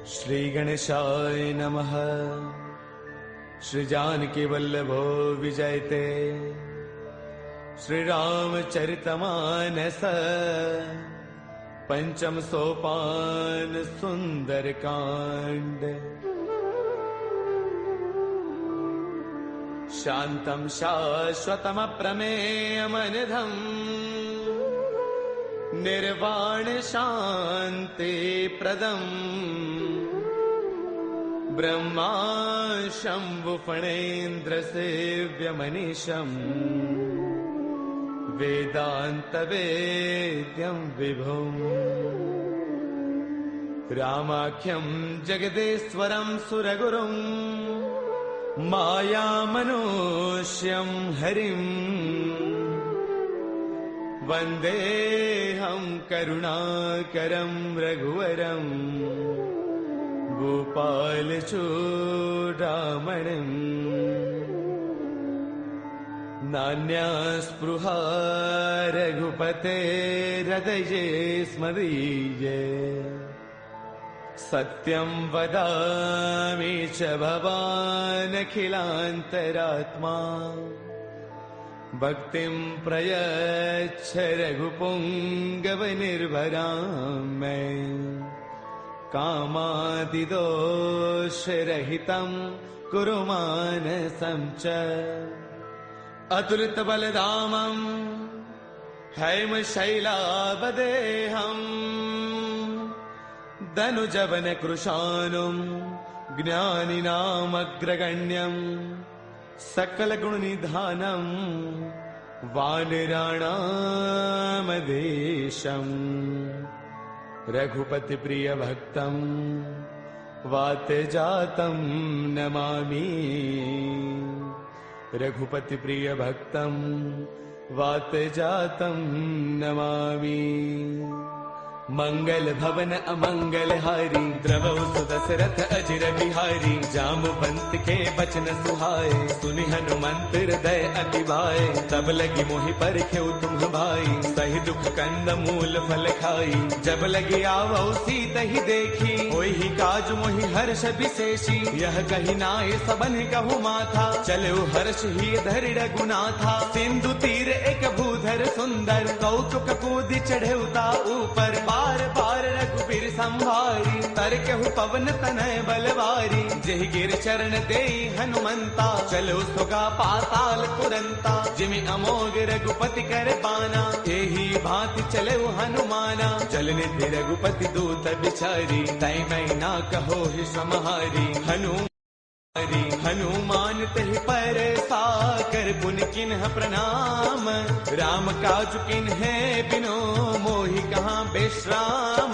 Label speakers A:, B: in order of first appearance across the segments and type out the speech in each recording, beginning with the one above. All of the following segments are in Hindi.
A: श्री गणेशाय नमः। श्री जानकी वल्लभो विजयते। श्री रामचरितमानस पंचम सोपान सुंदर कांड। शांतं शाश्वतमप्रमेयमनिधम् निर्वाण शांति प्रदम् ब्रह्मा शंभु फणेन्द्र सेव्यमनीशम् वेदांत वेद्यं विभुम् रामाख्यं जगदेश्वरं सुरगुरुं मायामनुष्यं हरिम् वन्देऽहं करुणाकरं रघुवरं गोपालचूडामणिम्। नान्यास्पृहा रघुपतेर्हृदये स्मदीये। सत्यं वदामि च भवानखिलान्तरात्मा। भक्तिं प्रयच्छ रघुपुङ्गवनिर्भरां मे। कामादिदोषरहितं कुरु मानसं च। अतुलितबलधामं हैमशैलावदेहम् धनुजवनकृशानुं ज्ञानिनामग्रगण्यम् सकलगुणनिधानं वानराणामधीशम्। रघुपतिप्रियभक्तं वातजातं नमामि। रघुपतिप्रियभक्तं वातजातं नमामि। मंगल भवन अमंगल हारी द्रवौ सुदशरथ अजिर बिहारी। जामवंत के बचन सुहाए सुनि हनुमंत हृदय अति भाए। तब लगी मोहि परखेउ तुम भाई सही दुख कंद मूल फल खाई। जब लगी आवौ सीता ही देखी होई ही काज मोहि हर्ष विशेषी। यह कही नाय सबन कहु माथा चलो हर्ष ही धरि रघुनाथा। सिंधु तीर एक भूधर सुंदर कौतुक कूदि चढ़ेउता ऊपर। बार बार रघुबीर संभारी तरकहु पवन तनय बलवारी। जेहि गिर चरण देई हनुमंता चलो सुगा पाताल तुरंता। जिमि अमोघ रघुपति कर बाना एही भांति चले हनुमाना। जल निधि रघुपति दूत बिचारी तै मैं ना कहो ही समहारी। हनुमान तहि पर साकर पुन किन्ह प्रणाम। राम काज किन्हे बिनो मोहि कहाँ विश्राम।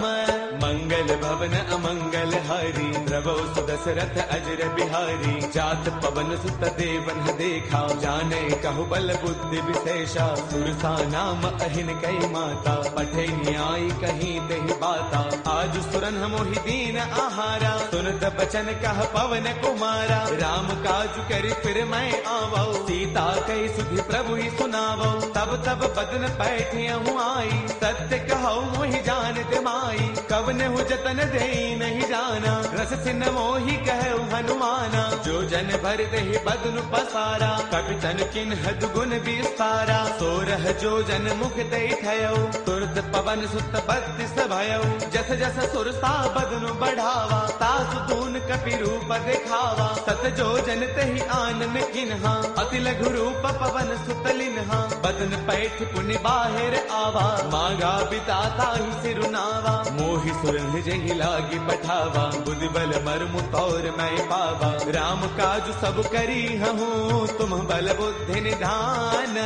A: मंगल भवन अमंगल हारी द्रवौ सुदशरथ अजिर बिहारी। जात पवन सुत देवन देखा जाने कहु बल बुद्धि विशेषा। सुरसा नाम अहिन कई माता पठे न्याय कहीं तेहि बाता। आज सुरन मोहि दीन आहारा सुनत बचन कह पवन कुमारा। राम काज करि फिर मैं आवौ सीता कई सुधि प्रभु ही सुनावौ। तब तब बदन पैठियहु आई सत्य कहौ मोहि जान माई। कवन हु जतन दे नहीं जाना रस सिन मोहि कहु हनुमाना। जो जन भर देहि बदनु पसारा कपितन किन्ह दुगुन विस्तारा। सोरह जो जन मुख दे थयौ तुरत पवन सुत बत्तीस भयौ। जस जस सुरसा बदनु बढ़ावा तासु दून कपि रूप देखावा। सत जो जन तेहि आनन किन्हा अति लघु रूप पवन सुत लिन्हा। बदन पैठ पुनि बाहिर आवा मांगा बिताता ही सिरुनावा। मोहि सुरन जहि लागी पठावा बुद्धि बल मर्मु तौर मैं पावा। राम काज सब करी हूँ तुम बल बुद्धि निधान।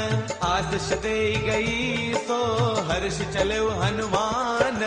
A: आशीष दे गई सो हर्ष चलो हनुमान।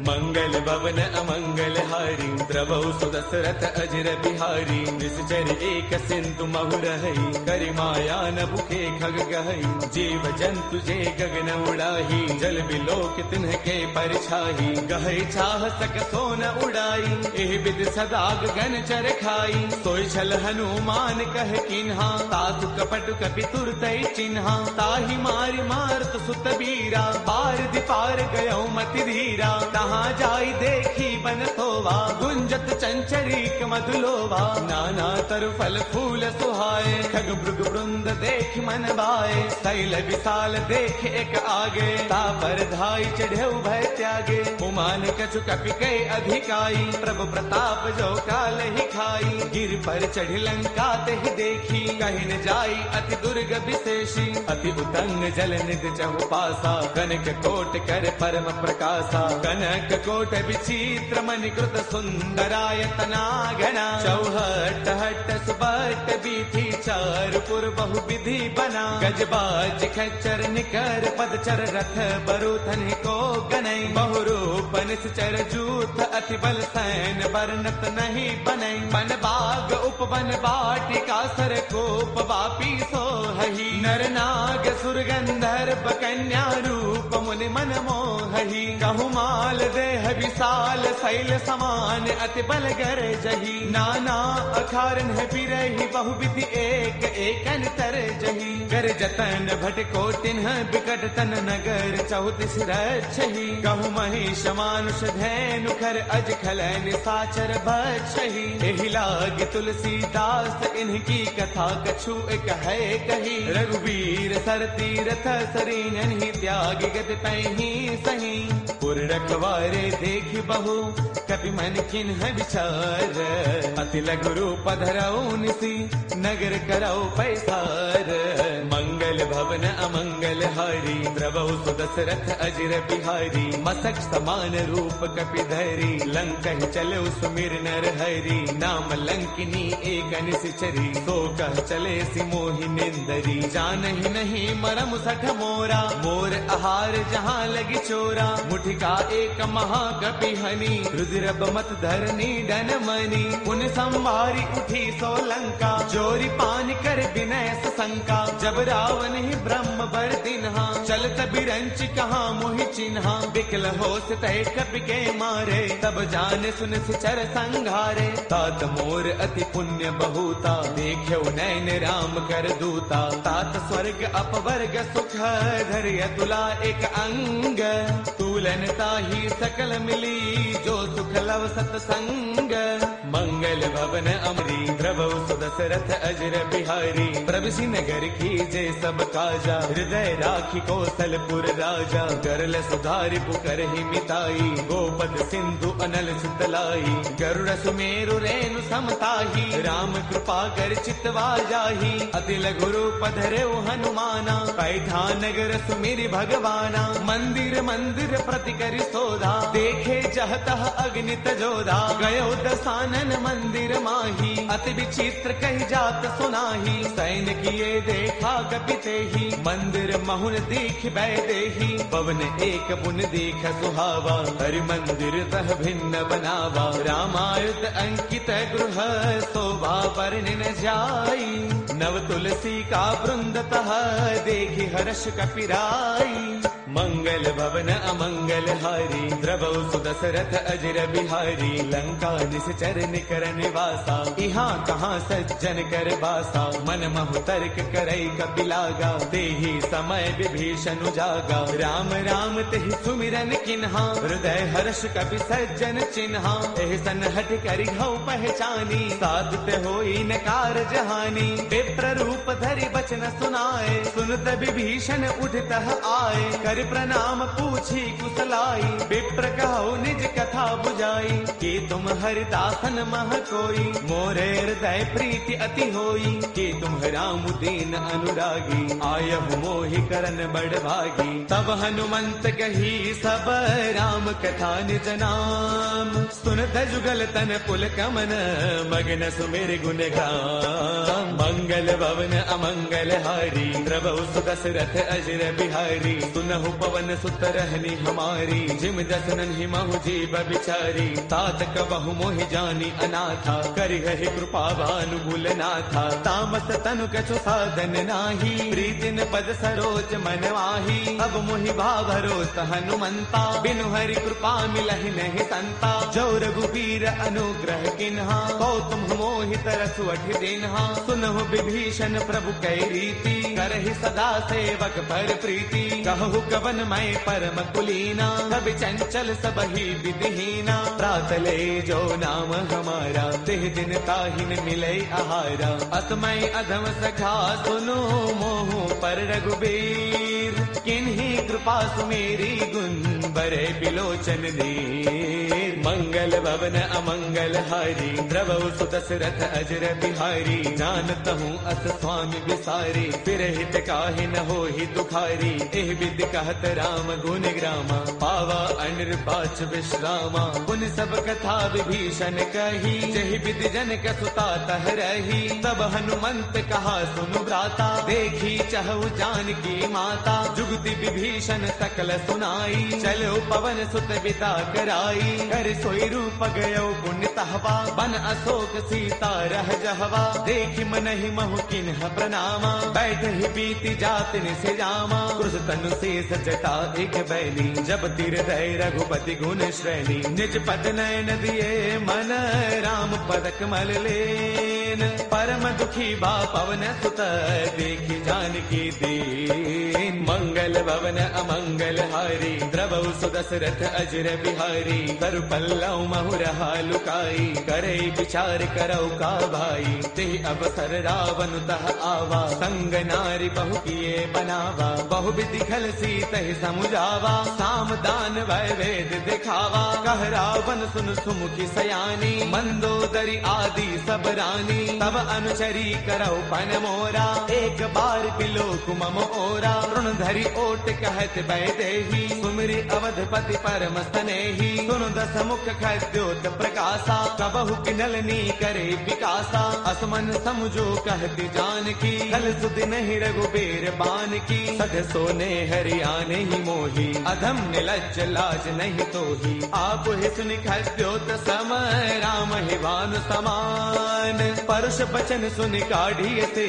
A: मंगल भवन अमंगल हारी द्रवौ सुदशरथ अजर बिहारी निश्चर एक सिंधु महु रही करि माया न भुखे खग गहई जीव जंतु जे गगन उड़ाही जल बिलोक तिन्ह के परछाही गहई चाह सक सोन उड़ाई एह विद सदा गगन चर खाई सोई छल हनुमान कह किन्हा तातु कपट कपि तुरतई चिन्हा ताहि मारि मारत सुत बीरा पार दिपार गयो मति धीरा तहाँ जाई देखी बन थोवा गुंजत चंचरीक मधुलोवा नाना तरु फल फूल सुहाए खग मृग वृंद देख मन बाए शैल विशाल देख एक आगे ता पर धाई चढ़े भय त्यागे उमान कछु कपि कै अधिकाई प्रभु प्रताप जो काल ही खाई गिर पर चढ़ लंका तेहि देखी कहि न जाई अति दुर्ग विशेषी अति उतंग जल निध चहु पासा कनक कोट कर परम प्रकाशा कनक कोट विचित्र मणिकृत सुंदरायतना घना चौहट हट सुबट बीथी चारपुर बहु विधि बना गजबाज खच्चर निकर पदचर रथ बरुथन को गनई बहुरूप निश्चर जूथ अति बल सैन वर्णत नहीं बनई बन बाग उपवन बाटिका सर कोप वापी सोहही नर नाग सुर गंधर्व कन्या रूप मुनि मन मोहही कहु माल देह विशाल शैल समान अति बल गर जही नाना अखारन है बिरही बहुविधि एक एकन तर जही कर जतन भट को तिन्ह बिकट तन नगर चौतीस रक्षही कहु महिष मानुष धैनु खर अज खल निशाचर बक्षही एहि लाग तुलसीदास इनकी कथा कछु एक है कही रघुवीर सर तीरथ सरीन ही त्याग गत तहि सही पुर रखवारे देख बहु कपि मन किन्ह विचार अति लघु रूप धरऊ निसी नगर करऊ पैसार मंगल भवन अमंगल हारी द्रवहु सुदशरथ अजर बिहारी मसक समान रूप कपि धरी लंका चलो सुमिर नर हरि नाम लंकिनी एक निश्चरी सो कह चले सि मोहि निंदरी जानहि नहीं मरम सठ मोरा मोर आहार जहाँ लगी चोरा मुठिका एक महाकपि हनी रुद्र मत धरनी डन मनी उन संभारी उठी सो लंका जोरी पान कर विनय शंका जब रावण ही ब्रह्म बर दिन्हा चलत बिरंच कहाँ मोहि चिन्हा बिकल होश तय कपि के मारे तब जान सुन सिचर संघारे तात मोर अति पुण्य बहुता देख्यो नैन राम कर दूता तात स्वर्ग अपवर्ग सुख धर्य तुला एक अंग तूलन ताही सकल मिली जो सुख लव सतसंग मंगल भवन अमरी द्रवौ सुदशरथ अजर बिहारी प्रभु नगर की जय सब काजा हृदय राखी कौशलपुर राजा गरल सुधारि पुकर ही मिताई गोपद सिंधु अनल सुतलाई गरुड़ सुमेरु रेणु समताही राम कृपा कर चितवा जाही अति लघु रूप धरेउ हनुमाना पैठा नगर सुमिरि भगवाना मंदिर मंदिर प्रति करि सोधा देखे जहतः अग्नित जोधा गयो दसानन मंदिर माही अति विचित्र कही जात सुनाही सैन किए देखा कपिते ही मंदिर महुन दीख बैदेही पवन एक बुन दीख सुहावा हरि मंदिर तह भिन्न बनावा रामायुध अंकित गृह शोभा वर्णि न जाई नव तुलसी का वृंद तह देखी हर्ष कपिराई मंगल भवन अमंगल हारी द्रवौ सुदशरथ अजर बिहारी लंका निश्चर निकर निवासा यहाँ कहाँ सज्जन कर बासा मन महु तर्क करई कपिलागा तेहि समय विभीषण जागा राम राम तेहि सुमिरन किन्हा हृदय हर्ष कपि सज्जन चिन्हा एह सन हट करि हऊ पहचानी साधुत होई न कारज हानि विप्र रूप धरि बचन सुनाए सुनत विभीषण उठतः आए कर प्रणाम पूछी कुशलाई विप्र कहो निज कथा बुझाई कि तुम हरिदासन मह कोई मोरे हृदय प्रीति अति होई कि तुम राम दीन अनुरागी आयहु मोहि करन बड़ भागी तब हनुमंत कही सब राम कथा निज नाम सुनत जुगल तन पुल कमन मगन सुमिर गुण गाम मंगल भवन अमंगल हारी द्रवौ सुदशरथ अजर बिहारी सुनहु कहु पवन सुत रहनी हमारी, जिम दसनन ही महु जीव बिचारी। तात कबहु मोहि जानी अनाथा, करि है कृपा भानुगुल नाथा। तामस तनु कछु साधन नाही, प्रीतिन पद सरोज मन वाही। अब मोहि भाभरोस हनुमंता, बिनु हरि कृपा मिलहि नहीं संता। जो रघुबीर अनुग्रह किन्हा, कौतुम मोहि तरसु अठि दिन्हा। सुनहु विभीषण प्रभु कै रीति, करहि सदा सेवक पर प्रीति। कहु कवन मैं परम कुलीना, कवि चंचल सबहि विधिहीना। प्रातले जो नाम हमारा, तिह दिन ताहिन मिलै आहारा। असमय अधम सखा सुनो, मोहु पर रघुबीर। किन्ही कृपा सुमेरी, गुण बरे बिलोचन नीर। मंगल भवन अमंगल हारी, द्रवहु सुत दशरथ अजर बिहारी। जानत हूँ अस स्वामी विसारी, फिर हित काहे न होहि दुखारी। एह विधि कहत राम गुण ग्रामा, पावा अनिर्वाच विश्रामा। पुन सब कथा विभीषण कही, जहि विधि जनक सुता तह रही। तब हनुमंत कहा सुनु भ्राता, देखी चहु जानकी माता। जुगति विभीषण सकल सुनाई, चलो पवन सुत बिदा कराई। कर सोई रूप गयो पुण्य तहवा, बन अशोक सीता रह जहवा। देखि मनहि महु किन्ह प्रणामा, बैठ ही बीती जात निसे जामा। क्रुश तनु शेष जटा एक बैली, जब तिर दय रघुपति गुण श्रेणी। निज पद नयन दिए मन, राम पद कमल लेन। परम दुखी बा पवन सुत, देखि जानकी दीन। मंगल भवन अमंगल हारी, द्रवहु सुत दशरथ अजर बिहारी। तरु पल्लव महु रहा लुकाई, करे विचार करौ का भाई। ते अवसर रावण तह आवा, संग नारी बहु किए बनावा। बहु विधि खल सीतहि समुझावा, साम दान वै वेद दिखावा। कह रावण सुन सुमुखी सयानी, मंदोदरी आदि सब रानी। तब अनुचरी करौ पन मोरा, एक बार बिलोक मम ओरा। ऋण धरि ओट कहत बैदेही, सुमिरि अवधपति परम स्नेही। सुनु दस मुख खद्योत प्रकाशा, कबहु किनलनी करे विकासा। असमन समझो कहती जानकी, कल सुधि नहीं रघुबीर बान की। सध सोने हरियाणे ही मोही, अधम निलज्ज लाज नहीं तोही। आप ही सुनि खद्योत सम, राम ही भानु समान। परुष बचन सुनि काढ़िय से,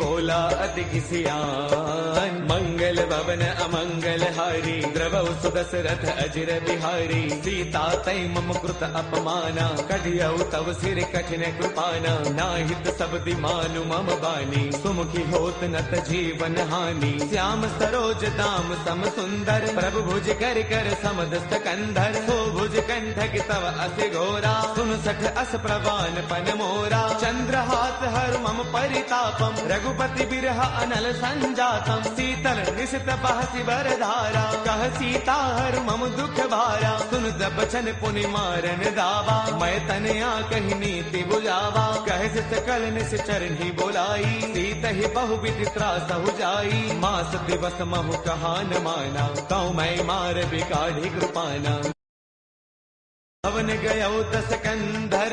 A: बोला अति किसियान। मंगल भवन अमंगल हारी, द्रवहु सुत दशरथ अजर बिहारी। सीता तै मम कृत अपमाना, कढ़ियौ तव सिर कठिन कृपाना। नाहित शब्दि मानु मम बानी, सुमुखी होत नत जीवन हानि। श्याम सरोज दाम सम सुंदर, प्रभु भुज कर कर समदस्त कंधर। सो भुज कंठक तव अस घोरा, सुन सठ अस प्रवान पन मोरा। चंद्रहास हर मम परितापम, रघुपति बिरह अनल संजातम। शीतल निशित बहसि बरधारा, कह सीता हर मम दुख भारा। सुन बचन पुनि मारन दावा, मैं तनया कही नीति बुझावा। कह सकल निश्चर ही बोलाई, सीत ही बहु विधि त्रास हो जाई। मास दिवस महु कहा न माना, कौ मैं मार बिकाढ़ी कृपाना। भवन गयो दस कंधर,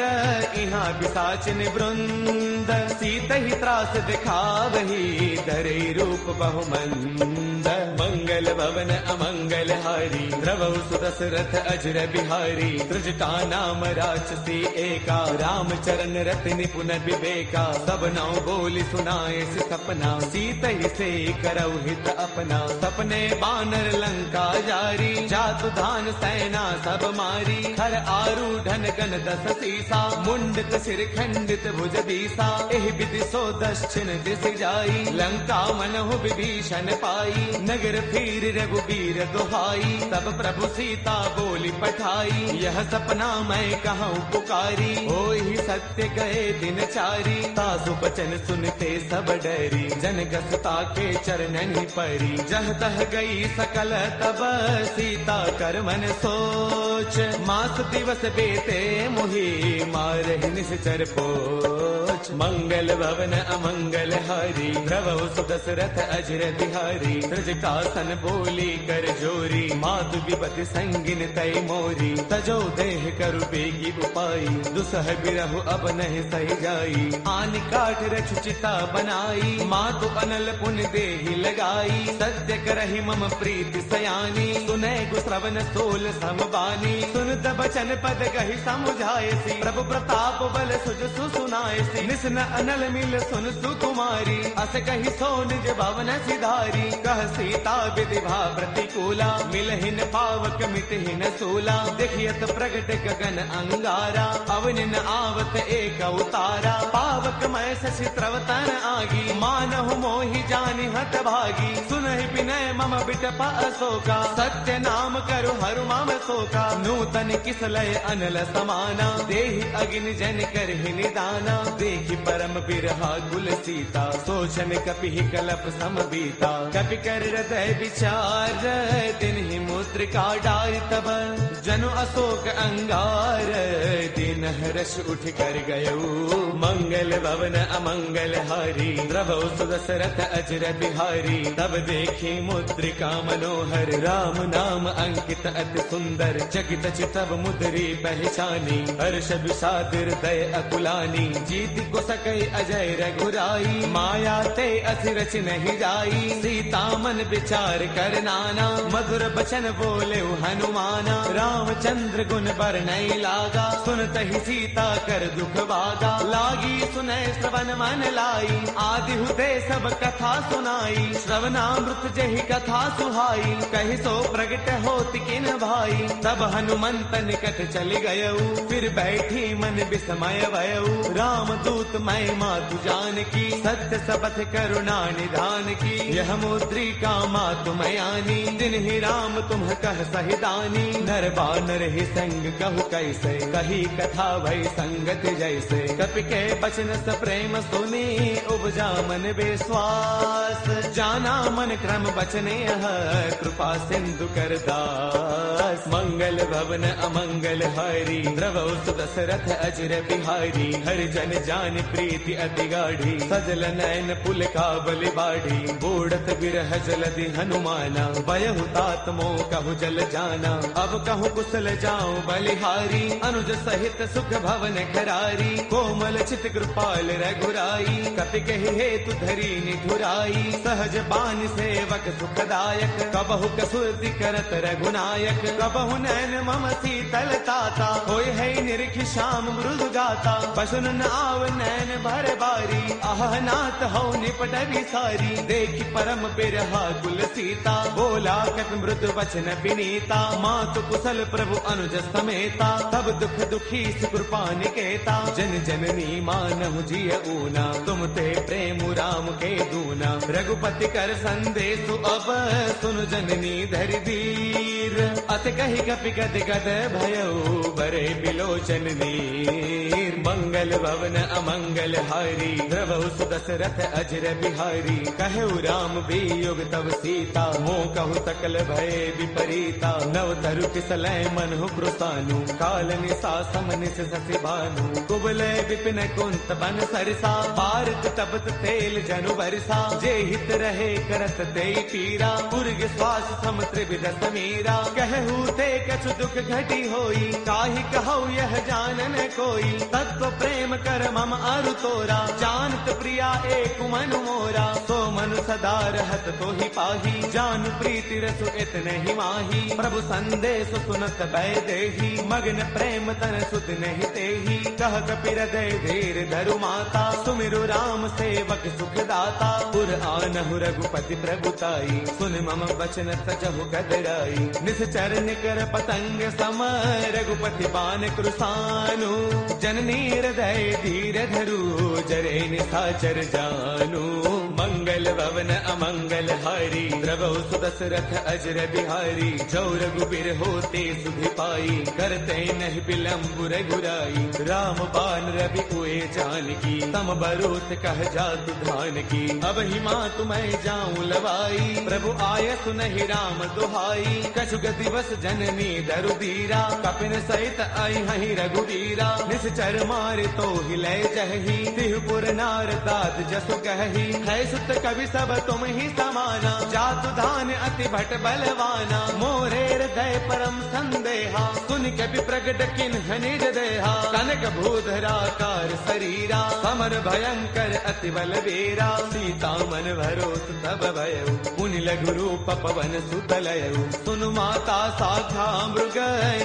A: इहाँ पिशाचिन वृंद। सीत ही त्रास दिखावही, धरे रूप बहुमंद। मंगल भवन अमंगल हारी, द्रवहु सुत दशरथ अजर बिहारी। त्रिजटा नाम राक्षसी एका, रामचरण रति निपुण विवेका। सब नौ बोली सुनाए सपना, सीत ही से करौ हित अपना। सपने बानर लंका जारी, जातु धान सेना सब मारी। हर आरूढ़न गण दस सीसा, मुंडित सिर खंडित भुज दीसा। एहि विधि सो दक्षिण दिस जाई, लंका मनहु विभीषण पाई। नगर फिर रघुबीर दुहाई, तब प्रभु सीता बोली पठाई। यह सपना मैं कहूँ पुकारी, होई सत्य गए दिन चारी। तासु बचन सुनते सब डरी, जनक सुता के चरणन परी। जह तह गई सकल तब, सीता कर मन सोच। मास दिवस बेते मुहि, मारहि निश्चर पोच। मंगल भवन अमंगल हारी, द्रवौ सुदशरथ अजर बिहारी। ब्रजकासन बोली कर जोरी, मातु विपति संगिन तय मोरी। तजो देह करु बेगी उपाई, दुसह बिरहु अब नहीं सही जाई। आन काठ रच चिता बनाई, मातु अनल पुन देहि लगाई। सत्य करहि मम प्रीति सयानी, सुनै गुश्रवण सोल समबानी। सुनत बचन पद कहि समुझायसी, प्रभु प्रताप बल सुज सुनायसी। निसन अनल मिल सुन सुकुमारी, अस कहि सो निज भवन सिधारी। कह सीता विधि भा प्रतिकूला, मिलहिन पावक मितहिन सूला। देखियत प्रगट गगन अंगारा, अवनिन आवत एक उतारा। पावक मैं शशि त्रवतन आगी, मानहु मोहि जानि हत भागी। सुनहि विनय मम बिटप अशोका, सत्य नाम करु हरु मम शोका। नूतन किसलय अनल समाना, देहि अग्नि जन करहि निदाना। देखि परम बिरहा कुल सीता, सोचन कपि कलप सम बीता। कपि कर हृदय विचार, तिन्हि मुद्रिका डारि तब। जनु अशोक अंगार, दिन हर्ष उठ कर गयऊ। मंगल भवन अमंगल हारी, द्रवौ सुदशरथ अजर बिहारी। तब देखी मुद्रिका मनोहर, राम नाम अंकित अति सुंदर। चकित चितव मुद्री पहचानी, हर्ष विषाद हृदय अकुलानी। जीत को सकई अजय रघुराई, माया ते अति रच नहीं जाई। सीता मन विचार कर नाना, मधुर बचन बोले हनुमाना। रामचंद्र गुण बरनई लागा, सुनत ही सीता कर दुख भागा। लागी सुनय श्रवण मन लाई, आदि हुते सब कथा सुनाई। श्रवणामृत जहि कथा सुहाई, कहि सो प्रगट होति किन भाई। तब हनुमंत निकट चल गयऊ, फिर बैठी मन विस्मय भयऊ। राम दूत मैं मातु जान की, सत्य सबथ करुणा निधान की। यह मुद्रिका मातु मयानी, दिन ही राम तुम कह सहिदानी। नर बानर ही संग कहु कैसे, कही कथा भई संगत जैसे। कपि के बचन स प्रेम सुनी, उपजा मन विश्वास। जाना मन क्रम बचने कृपा सिंधु कर दास। मंगल भवन अमंगल हारी, द्रवौ सुदशरथ अजर बिहारी। हरि जन जान प्रीति अति गाढ़ी, सजल नयन पुल काबल बाढ़ी। बूढ़त बिरह जलधि हनुमाना, बयहु तात मोह कहु जल जाना। अब कहु कुशल जाऊं बलिहारी, अनुज सहित सुख भवन खरारी। कोमल चित कृपाल रघुराई, कपि कहि हेतु धरी निठुराई। सहज बान सेवक सुखदायक, कबहु कसुरति करत रघुनायक। कबहु नैन मम शीतल ताता, होय है निरखि श्याम मृदु गाता। बसुन न आव नैन भर बारी, आह नाथ हो निपट विसारी। देखि परम बिरहा कुल सीता, बोला कपि मृदु वचन विनीता। मातु कुशल प्रभु अनुज समेता, तब दुख दुखी कृपा निकेता। जन जननी मानहु जिय ऊना, तुम ते प्रेम राम के दूना। रघुपति कर संदेशु अब, सुनु जननी धरि धीर। अत कहि कपि गद गद भयऊ, बरे बिलोचन नीर। मंगल भवन अमंगल हारी, द्रवौ सुदशरथ अजर बिहारी। कहु राम वियोग तब सीता, मोह कहु सकल भय विपरीता। नव तरु किसलय मनहु कृसानु, काल निसा समनिस ससि भानु। कुबले विपिन कुंत बन सरसा, पारत तपत तेल जनु बरसा। जे हित रहे करत ते पीरा, पुरग श्वास सम त्रिविध समीरा। कहू ते कछु दुख घटी होई, काहि कहु यह जानन कोई। तत्व प्रेम कर मम अरु तोरा, जानत प्रिया एक मनु मोरा। सो मनु सदा रहत तो ही पाही, जानु प्रीति रसु इतने ही माही। प्रभु संदेश सुनत भय देही, मग्न प्रेम तन सुध नहीं तेही। कह कपि हृदय धीर धरु माता, सुमिरु राम सेवक सुखदाता। पुर आनहु रघुपति प्रभुताई, सुन मम वचन तजहु गदराई। निश्चर निकर पतंग सम, रघुपति बान कृसानु। जननी हृदय धीर धरु, जरे निशाचर जानु। मंगल भवन अमंगल हारी, द्रवौ सुदशरथ अजर बिहारी। जो रघुबीर होते सुधि पाई, करते नहीं विलंब रघुराई। राम बान रवि कुए जानकी, तम बरोत कह जातु धान की। अब ही माँ तुम्हें जाऊं लवाई, प्रभु आय सुनहि राम दुहाई। कछु गति बस जननी दरु दीरा, कपिन सहित आई हहि रघुवीरा। निस निश्चर मारे तो हिले जही, तिहुपुर नार दात जसु कही, है सुत कवि सब तुम ही समाना, जातु धान अति भट बलवाना, मोरे हृदय परम संदेहा, सुन कवि प्रगट किन्ह निज देहा, कनक भूधराकार शरीरा, समर भयंकर अति बलवीरा, सीता मन भरोस तब भयउ, मुनि लघु रूप पवन सुत लयउ, सुनु माता शाखा मृग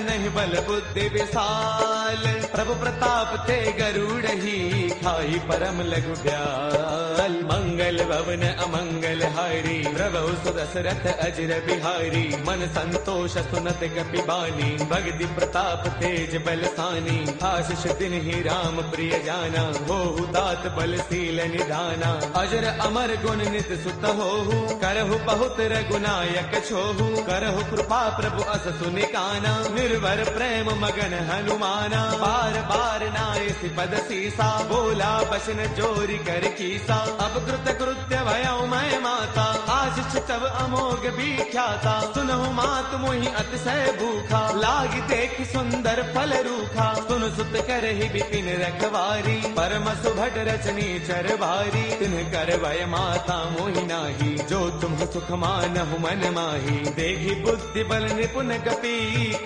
A: नहीं बल बुद्धि विशाल, प्रभु प्रताप ते गरुड़ही, खाई परम लघु ब्याल, मंगल भवन अमंगल हारी, प्रभु सुदशरथ अजर बिहारी, मन संतोष सुनत कपि बानी, भगति प्रताप तेज बलसानी, आशीष दिन ही राम प्रिय जाना, होहु तात बलशील निधाना, अजर अमर गुण नित सुत होहु, करहु बहुत रघुनायक छोहु, करहु कृपा प्रभु अस सुनिकाना, निर्भर प्रेम मगन हनुमाना, बार बार नाय पद सीसा, बोला बसन जोरी कर कीसा, अब कृत कृत्य भयउ मैं माता, आशीष तब अमोघ विख्याता, सुनहु मात मोहि अतिशय भूखा, लागी देख सुंदर फल रूखा, सुन सुत करहि बिपिन रखवारी, परम सुभट रचनी चर भारी, तिन्ह कर भय माता मोहि नाही, जो तुम सुख मानहु मन माही, देखी बुद्धि बल निपुण कपि,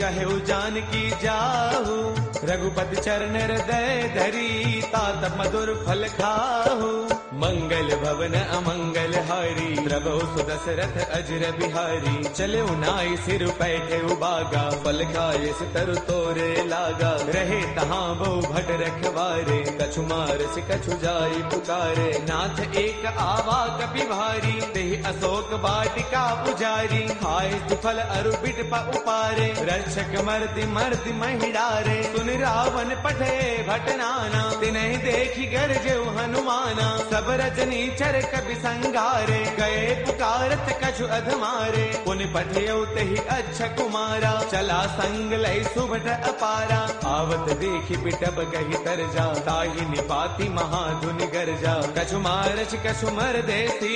A: कहु जानकी जाहु, रघुपति चरण हृदय धरी, तात मधुर फल खाहु, मंगल भवन अमंगल हारी, प्रभु सुदशरथ अजर बिहारी, चले नाई सिर पैठे उबागा, फल खाए तरु तोरे लागा, रहे तहाँ बहु भट रखवारे, कछु मार से कछु जाई पुकारे, नाथ एक आवा कपि भारी, तेहि अशोक वाटिका पुजारी, खाए फल अरु बिट उपारे, रक्षक मर्दि मर्दि महिडारे, सुन रावण पठे भटनाना, तिन्हि देखी गरजेउ हनुमाना, सब रजनी चर कपि संगारे, गए पुकारत कछु अधमारे, पुन पठयउ तेहि अच्छा कुमारा, चला संग लय सुभट अपारा, आवत देखी बिटब गही तरजा, ताहि निपाति महाधुनि गरजा, कछु मारच कछु मर देसी,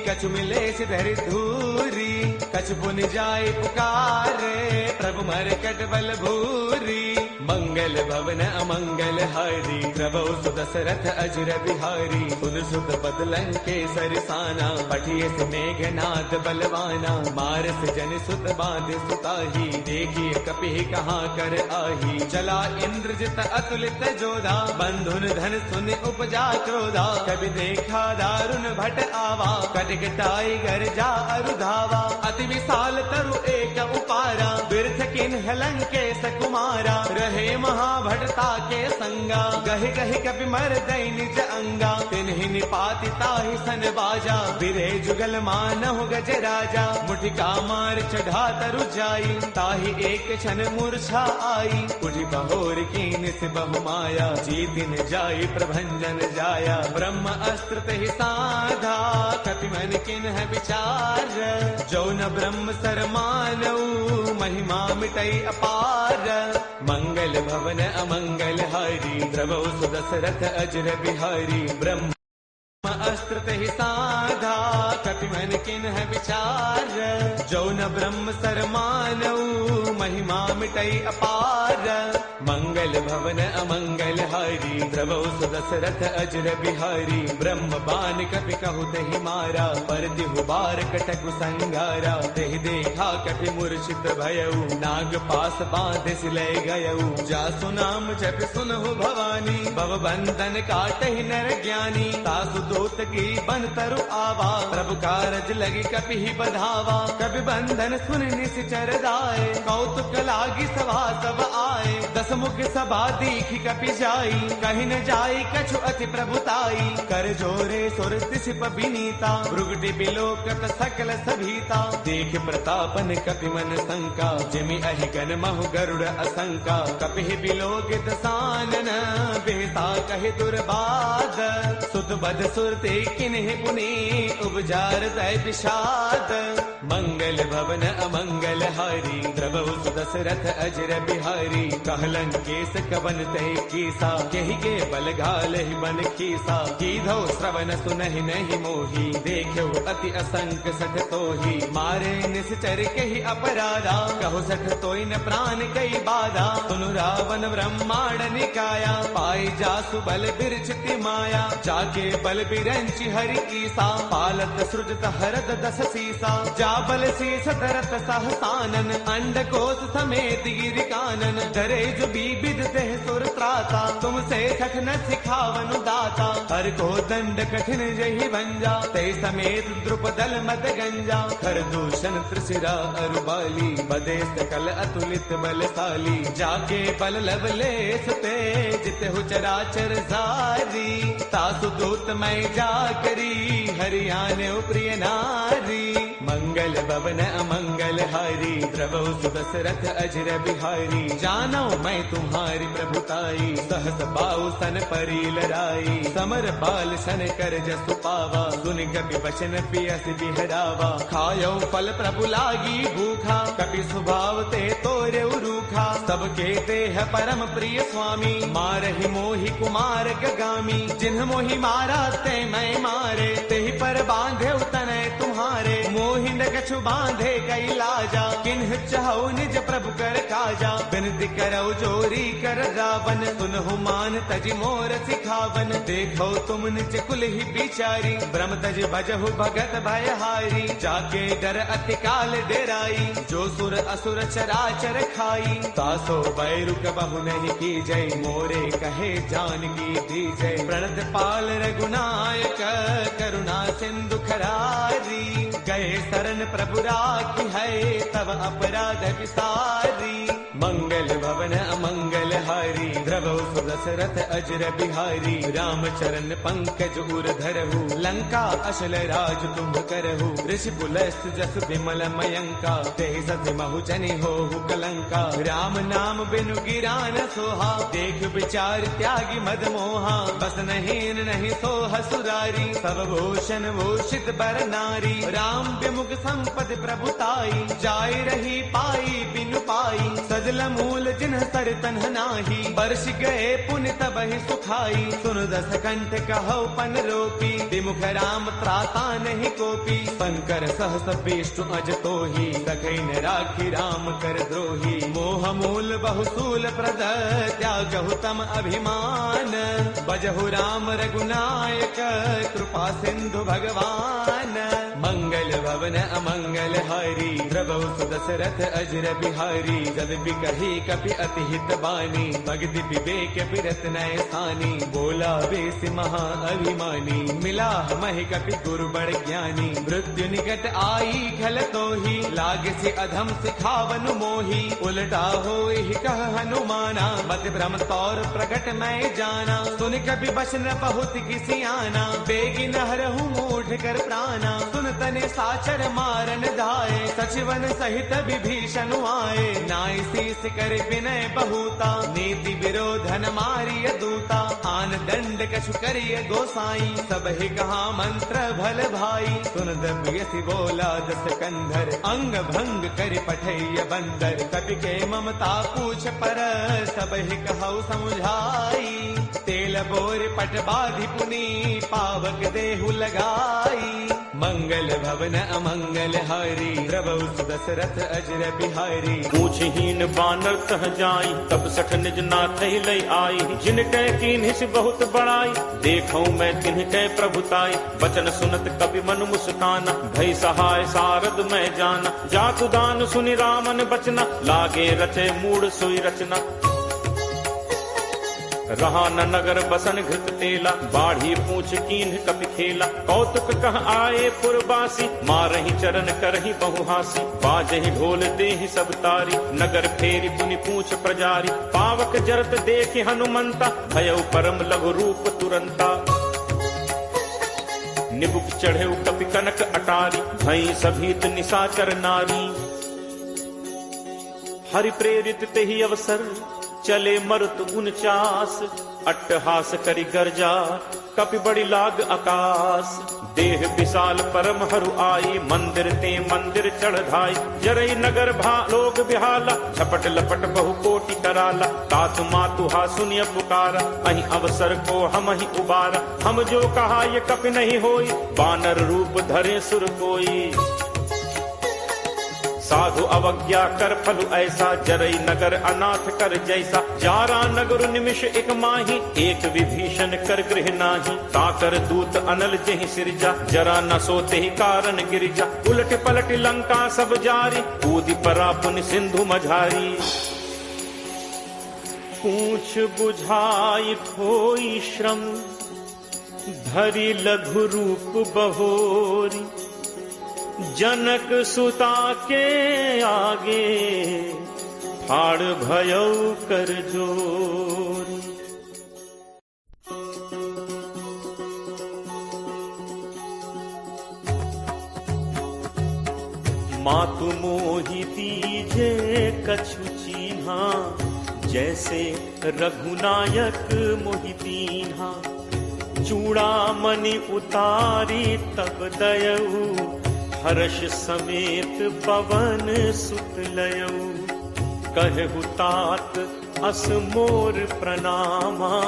A: कछु मिलेस धरि धूरी, कछु पुन जाय पुकारे, प्रभु मरकट बल भूरी, मंगल भवन अमंगल हारी, प्रभु सुदशरथ अजर बिहारी, सुन सुत पद लंकेसर साना, पठिए से मेघनाद बलवाना, मारस जन सुत बांध सुताही, देखिए कपि कहाँ कर आही, चला इंद्रजित अतुलित जोधा, बंधुन धन सुन उपजा क्रोधा, कभी देखा दारुण भट आवा, कटकटाई घर जा अरुधावा, अति विशाल तरु एक उपारा, बिरथ किन्ह लंकेश कुमारा, रहे महाभटता के संगा, गहि गहि कपि मर दई निज अंगा, तिन्हि निपाति ताहि सन बाजा, बिरे जुगल मानहु गज राजा, मुठिका मार चढ़ा तरु जाई, ताहि एक क्षण मूर्छा आई, उठि बहोर कीन से बहु माया, जीतिन जाई प्रभंजन जाया, ब्रह्म अस्त्र तेहि साधा, कपि मन किन्ह विचार, जो न ब्रह्म सर मानऊ, महिमा मिटई अपार, मंगल भवन अमंगल हारी, प्रभु सुदशरथ अजर बिहारी, ब्रह्म अस्त्र तेहि साधा, कपि मन किन्ह विचार, जो न ब्रह्म सर मानऊ, महिमा मिटई अपार, मंगल भवन अमंगल हारी, प्रभु सुदशरथ अजर बिहारी, ब्रह्म बान कपि कहु तेहि मारा, पर दिहु बार कटकु संगारा, तेहि देखा कपि मूर्छित भयउ, नाग पास बांधे सिलय गयउ, जासु नाम जप सुनहु भवानी, भव बंधन काटहि नर ज्ञानी, तासु दूत की बन तरु आवा, प्रभु कारज लगी कपि ही बधावा, कपि बंधन सुन निश्चर दाए, कौतुक लागी सभा सब आए, दस मुख सभा दीखी कपि जाई, कहीं न जाई कछु अति प्रभुताई, कर जोरे सुर तिसिप बिनीता, भृगुटि बिलोकत सकल सभीता, देख प्रतापन कपि मन शंका, जिमि अहि गन महु गरुड़ असंका, कपि बिलोकित सानन बेसा कहे दुर्बाद, सुत बद सुरते किन्हि पुनि उपजार तय विषाद। मंगल भवन अमंगल हारी, द्रवहु सुदशरथ अजर बिहारी। कहलन केस कवन तय कीसा, केहि के बल घाल ही बन खीसा। कीधो श्रवण सुनहि नहीं मोही, देखो अति असंक सठ तोही। मारे निश्चर कही अपराधा, कहो सठ तोई न प्राण कई बाधा। सुनु रावण ब्रह्मांड निकाया, पाई जासु बल बिरचिति माया। जाके बल बिरंचि हरि कीसा, पालत सृजत हरद दस सीसा। जा बल शीस धरत सहसानन, अंड कोश समेत गिरि कानन। डरे जो विविध देह सुर त्राता, तुमसे सठ न सिखावनु दाता। हर को दंड कठिन जहि भंजा, ते समेत द्रुपदल मद गंजा। खर दूषण त्रिशिरा अरुबाली, बदे सकल अतुलित बलशाली। जाके बल लवलेस ते, जितहु चराचर सारी। तासु दूत मैं जा करी, हरियाणे प्रिय नारी। मंगल भवन अमंगल हारी, द्रवहु सुदशरथ अजर बिहारी। जानो मैं तुम्हारी प्रभुताई, सहस बाहु सन परी लड़ाई। समर बाल सन कर जसु पावा, सुन कपि वचन पियस बिहरावा। खायो फल प्रभु लागी भूखा, कपि स्वभाव ते तोरे रूखा। सबके देह परम प्रिय स्वामी, मारहि मोहि कुमार गगामी। जिन्ह मोहि मारा ते मैं मारे, तेहि पर बांधे तनय तुम्हारे। मोहि न कछु बांधे कई लाजा, किन्ह चाहो निज प्रभु कर काजा। बिनती करो जोरी कर रावण, सुनहु मान तज मोर सिखावन। देखो तुम निज कुल ही बिचारी, ब्रह्म तज भजहु भगत भयहारी। जाके डर अति काल डेराई, जो सुर असुर चराचर खाई। तासो बैरु कबहु नहीं की जय, मोरे कहे जान की दी जय। प्रणत पाल रघुनायक, करुणा सिंधु खरारी। गए शरण प्रभु राखी है, तब अपराध विसारी। मंगल भवन अमंगल हारी, द्रवहु सुदशरथ अजर बिहारी। राम चरण पंकज उर धरहु, लंका अशल राज तुम करहु। ऋषि पुलस्त जस विमल मयंका, ते सति महु जनि होहु कलंका। राम नाम बिनु गिरा न सोहा, देख विचार त्यागी मद मोहा। बस नहीं नहीं सोह सुरारी, सब भूषण भूषित बर नारी। राम विमुख संपद प्रभुताई, जाय रही पाई बिनु पाई। सजल मूल जिन्ह सर तन्ह नाही, बरस गए पुण्य तबहि सुखाई। सुन दस कंठ कहो पन रोपी, विमुख राम त्राता नहीं कोपी। शंकर सहस विष्णु अज तोही, सखै न राखी राम कर द्रोही। मोह मूल बहुसूल प्रद, त्यागहु तम अभिमान। बजहु राम रघुनायक, कृपा सिंधु भगवान। मंगल भवन अमंगल हारी, द्रवहु सुदशरथ अजर बिहारी। जद बिकहि कपि अति हित बानी, भगति विवेक बिरत नय सानी। बोला बेस महा अभिमानी, मिला महि कपि गुरु बड़ ज्ञानी। मृत्यु निकट आई खल तोही, लागे से अधम सिखावन मोही। उलटा होई कह हनुमाना, मत भ्रम तौर प्रकट मैं जाना। सुन कपि बचन बहुत किसी आना, बेगी नहरहु मूढ़ कर प्राणा। सुन तने साचर मारन धाये, सचिवन सहित विभीषण आए। नाई शीस कर विनय बहुता, नीति विरोधन मारिय दूता। आन दंड कछु करिय गोसाई, सब ही कहा मंत्र भल भाई। सुन दमयसि बोला दस कंधर, अंग भंग कर पठैय बंदर। कपि के ममता पूछ पर, सब ही कहु समुझाई। तेल बोर पट बाधि पुनि, पावक देहु लगाई। मंगल भवन अमंगल हारी, द्रवहु सुदशरथ अजर बिहारी।
B: पूछहीन बानर तह जाई, तब सठ निज नाथ लई आई। जिन कै कीन्हिस बहुत बड़ाई, देखौ मैं तिन्ह कै प्रभुताई। बचन सुनत कपि मन मुस्काना, भई सहाय सारद मैं जाना। जातु दान सुनि रामन बचना, लागे रचे मूढ़ सोई रचना। रहा न नगर बसन घृत तेला, बाढ़ी पूछ कीन्ह कपि खेला। कौतुक कह आए पुरबासी, मारहि चरण करहि बहुहासी। बाजहि ढोल देहि सब तारी, नगर फेरी पुनि पूछ प्रजारी। पावक जरत देखि हनुमंता, भयउ परम लघु रूप तुरंता। निबुक चढ़ेउ कपि कनक अटारी, भई सभीत निशाचर नारी। हरि प्रेरित तेहि अवसर, चले मरुत 49 अट्टहास करी गर्जा कपि बड़ी लाग आकाश। देह विशाल परम हरु आई, मंदिर ते मंदिर चढ़ाई। जरई नगर भा लोग बिहाला, झपट लपट बहु कोटि कराला। तात मातु हा सुनिय पुकारा, अहि अवसर को हम ही उबारा। हम जो कहा ये कपि नहीं होई, बानर रूप धरे सुर कोई। साधु अवज्ञा कर फलु ऐसा, जरई नगर अनाथ कर जैसा। जारा नगर निमिष एक माही, एक विभीषण कर गृह नाही। ताकर दूत अनल जहि सिरजा, जरा न सोते ही कारण गिरजा। उलट पलट लंका सब जारी, कूदि परा पुन सिंधु मझारी। पूछ बुझाई खोई श्रम, धरि लघु रूप बहोरी। जनक सुता के आगे, फाड़ भयउ कर जोरी। मातु मोहि दीजे कछु चीन्हा, जैसे रघुनायक मोहि दीन्हा। चूड़ामणि उतारी तब दयऊ, हर्ष समेत पवन सुत लयऊ। कहु तात अस मोर प्रणामा,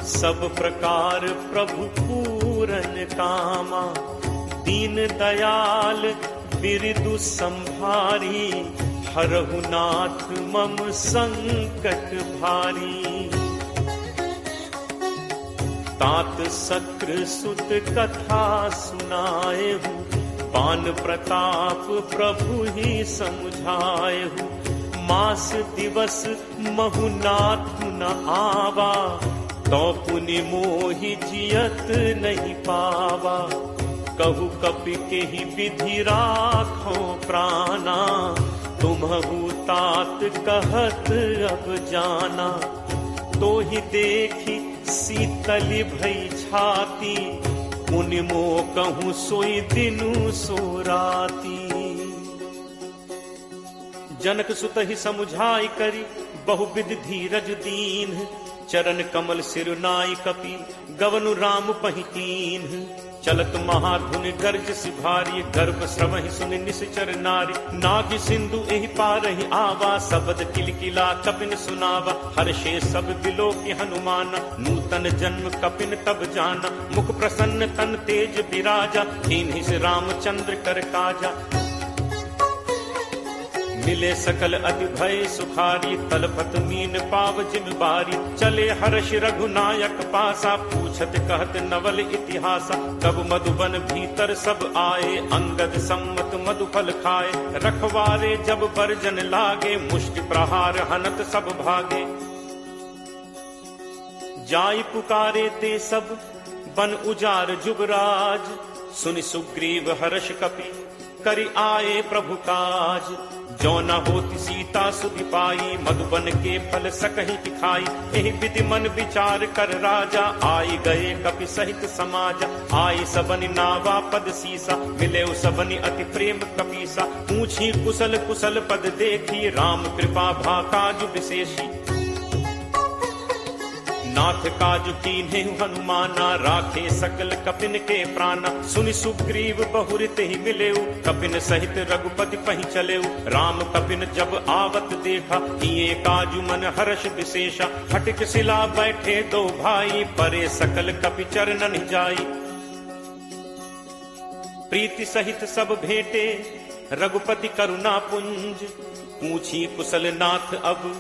B: सब प्रकार प्रभु पूरन कामा। दीन दयाल बिरदु संभारी, हरहु नाथ मम संकट भारी। तात सक्र सुत कथा सुनाएहु, पान प्रताप प्रभु ही समुझाएहु। मास दिवस महु नाथ न आवा, तो पुनि मोहि जियत नहीं पावा। कहु कपि केहि विधि राखो प्राणा, तुम्हु तात कहत अब जाना। तो ही देखी शीतल भई छाती, मुनि मो कहूँ सोई दिनु सो राती। जनक सुत ही समुझाई करी, बहुविध धीरज दीन। चरण कमल सिर नाई कपि, गवनु राम पहितीन। चलत महाधुनि गर्ज सिभारी, गर्भ श्रवहि सुनि निश्चर नारी। नाग सिंधु एहि पारहि आवा, शब्द किलकिला कपिन सुनावा। हर्षे सब बिलोकि हनुमान, नूतन जन्म कपिन तब जाना। मुख प्रसन्न तन तेज विराजा, कीन्हि से रामचंद्र कर काजा। मिले सकल अति भय सुखारी, तलपत मीन पाव जिम बारी। चले हर्ष रघुनायक पासा, पूछत कहत नवल इतिहासा। कब मधुबन भीतर सब आए, अंगद सम्मत मधुफल खाए। रखवारे जब बरजन लागे, मुष्टि प्रहार हनत सब भागे। जाई पुकारे ते सब, बन उजार जुगराज। सुनि सुग्रीव हर्ष कपि, करि आए प्रभु काज। जो न होती सीता सुधि पाई, मधुबन के फल सकहि खाई। एहि विधि मन विचार कर राजा, आई गए कपि सहित समाजा। आई सबनि नावा पद सीसा, मिले सबनि अति प्रेम कपीसा। पूछी कुशल कुशल पद देखी, राम कृपा भा काज विशेषी। नाथ काजु कीन्हे हनुमाना, राखे सकल कपिन के प्राणा। सुनि सुग्रीव बहुरित ही मिलेऊ, कपिन सहित रघुपति पहि चलेऊ। राम कपिन जब आवत देखा, किए काजु मन हर्ष विशेषा। हटिक शिला बैठे दो भाई, परे सकल कपि चरणन जाई। प्रीति सहित सब भेंटे, रघुपति करुणा पुंज। पूछी कुशल नाथ अब,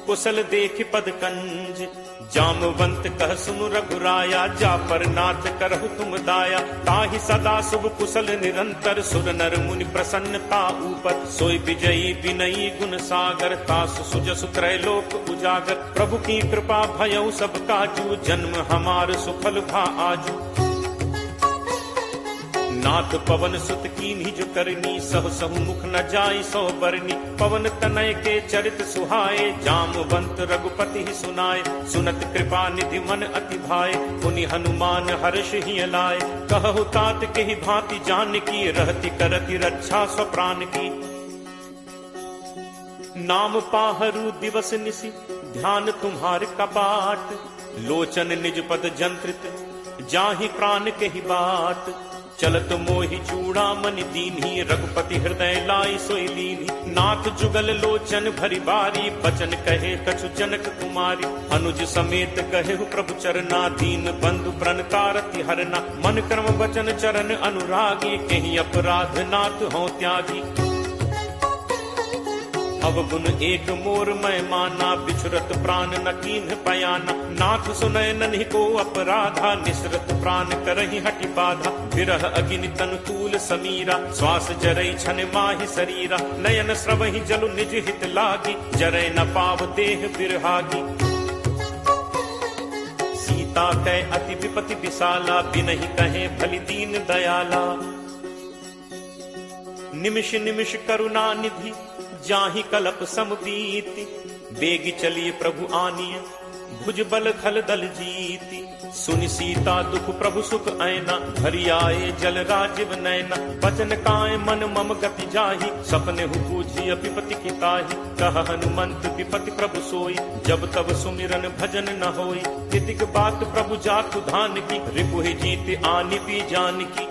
B: कुशल देख पद कंज। जामवंत कह सुनु रघुराया, जा पर नाथ करहु तुम दाया। ताहि सदा शुभ कुशल निरंतर, सुर नर मुनि प्रसन्नता ऊपर। सोई विजयी विनयी गुण सागर, तासु सुजसु त्रैलोक उजागर। प्रभु की कृपा भयउ सब काजू, जन्म हमार सुफल भा आजू। नाथ पवन सुत कीन्हि जो करनी, सह सहु मुख न जाई सो बरनी। पवन तनय के चरित सुहाए, जामवंत रघुपति ही सुनाए। सुनत कृपा निधि मन अति भाए, पुनि हनुमान हर्ष ही लाए। कहु तात के ही भांति जान की, रहति करति रक्षा स्वप्राण की। नाम पाहरू दिवस निशि, ध्यान तुम्हार कपाट। लोचन निज पद जंत्रित जाहि प्राण कही बात, चलत मोहि चूड़ामणि दीन्ही रघुपति हृदय लाई सोई लीन्ही। नाथ जुगल लोचन भरी बारी बचन कहे कछु जनक कुमारी, अनुज समेत कहे प्रभु चरना दीन बंधु प्रणतारति हरना। मन कर्म वचन चरण अनुरागी कहीं अपराध नाथ हो त्यागी। अवगुण एक मोर मैं माना बिछुरत प्राण न कीन्ह पयाना। नाथ सुनय नन्हि को अपराधा निसरत प्राण करहि हटि बाधा। विरह अगिनि तनु तूल समीरा श्वास जरई छन माहि शरीरा। नयन स्रवहि जलु निज हित लागी जरै न पाव देह बिरहागी। सीता कै अति विपति विशाला बिनहि कहे भलि दीन दयाला। निमिष निमिष करुणा निधि जाहि कलप समबीति। बेगी चलिए प्रभु आनिय भुज बल खल दल जीति। सुनि सीता दुख प्रभु सुख ऐना भरी आए जल राजीव नैना। बचन काय मन मम गति जाहि सपने हु बूझी विपति की ताहि। कह हनुमंत विपति प्रभु सोई जब तब सुमिरन भजन न होई। तितिक बात प्रभु जातु धान की रिपुहि जीत आनि भी जान की।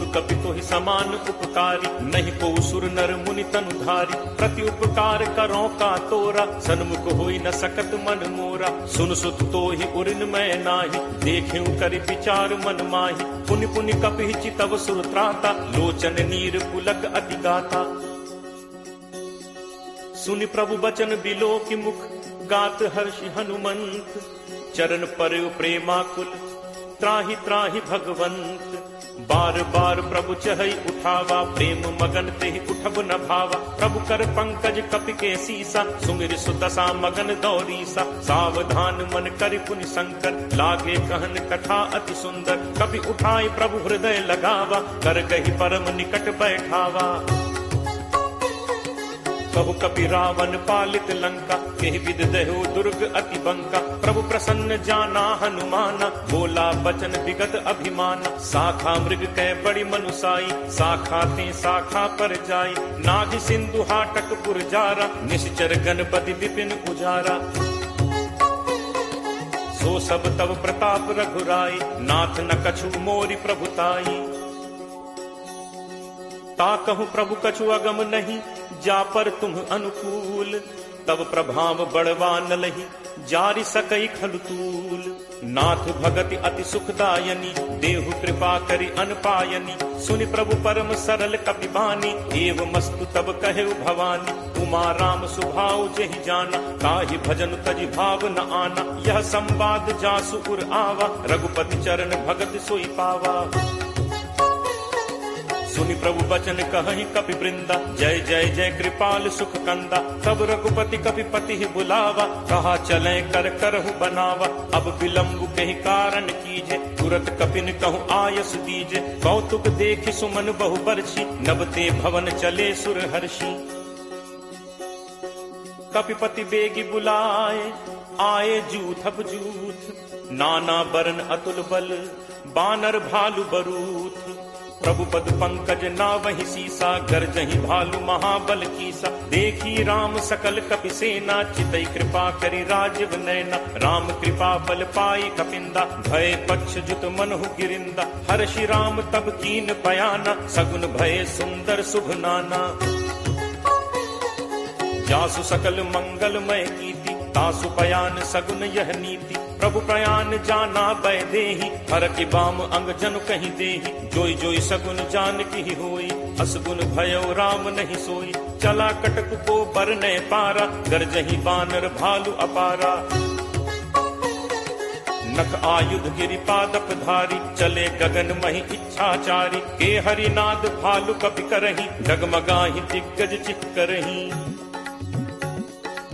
B: कपि तोहि समान उपकारी नहीं को सुर नर मुनि तनुधारी। प्रति उपकार करो का तोरा सन्मुख होई न सकत मन मोरा। सुन सुत तोहि उरिन मैं नाही देखिउ करि विचार मन माही। पुनि पुनि कपि चितव सुर त्राता लोचन नीर पुलक अति गाता। सुनि प्रभु बचन बिलो की मुख गात हर्षि हनुमंत। चरण पर प्रेमाकुल त्राहि त्राहि भगवंत। बार बार प्रभु चहई उठावा प्रेम मगन तेहि उठब न भावा। प्रभु कर पंकज कपि के सीसा सुमिर सुदशा मगन दौरीसा। सावधान मन करि पुनि शंकर लागे कहन कथा अति सुंदर। कपि उठाई प्रभु हृदय लगावा कर गही परम निकट बैठावा। कहु कपि रावण पालित लंका केहि विद दहो दुर्ग अति बंका। प्रभु प्रसन्न जाना हनुमाना बोला बचन विगत अभिमाना। शाखा मृग कै बड़ी मनुसाई शाखा थे शाखा पर जाई। नाग सिंधु हाटक पुर जारा निश्चर गणपति विपिन उजारा। सो सब तब प्रताप रघुराई नाथ न कछु मोरि प्रभुताई। ताकहु प्रभु कछु अगम नहीं जा पर तुम अनुकूल। तब प्रभाव बड़वा न लही जारि सकई खलुतूल। नाथ भगति अति सुखदायनी देहु कृपा करि अनपायनी। सुनि प्रभु परम सरल कपि बानी एवं मस्तु तब कहे भवानी। उमा राम सुभाव जहि जाना काहि भजन तजि भाव न आना। यह संवाद जासु उर आवा रघुपति चरण भगत सोई पावा। सुनि प्रभु बचन कहि कपि वृंदा जय जय जय कृपाल सुख कंदा। तब रघुपति कपि पति बुलावा कहा चले कर करहु बनावा। अब विलंब कहि कारण कीजे तुरत कपिन कहु आयस दीजे। कौतुक देखि सुमन बहु बरछी नबते भवन चले सुर हर्षि। कपिपति बेगी बुलाए आए जूथप जूथ। नाना बरन अतुल बल बानर भालु बरूथ। प्रभु पद पंकज नावहि सीसा गरजहि भालु महाबल कीसा। देखी राम सकल कपि सेना चितई कृपा करि राजीव नैना। राम कृपा बल पाई कपिंदा भय पक्ष जुत मनहु गिरिंदा। हर्षि राम तब कीन पयाना सगुन भय सुंदर शुभ नाना। जासु सकल मंगलमय कीति तासु पयान सगुन यह नीति। प्रभु प्रयान जाना बै देहि हर के बाम अंग जनु कहीं देहि। जोई जोई सगुन जान की होई असगुन भयो राम नहीं सोई। चला कटक को बरने पारा गरजहि बानर भालु अपारा। नख आयुध गिरि पादप धारी चले गगन महि इच्छाचारी। के हरिनाद भालु कपि करहि डगमगाहि दिग्गज चित्करहि।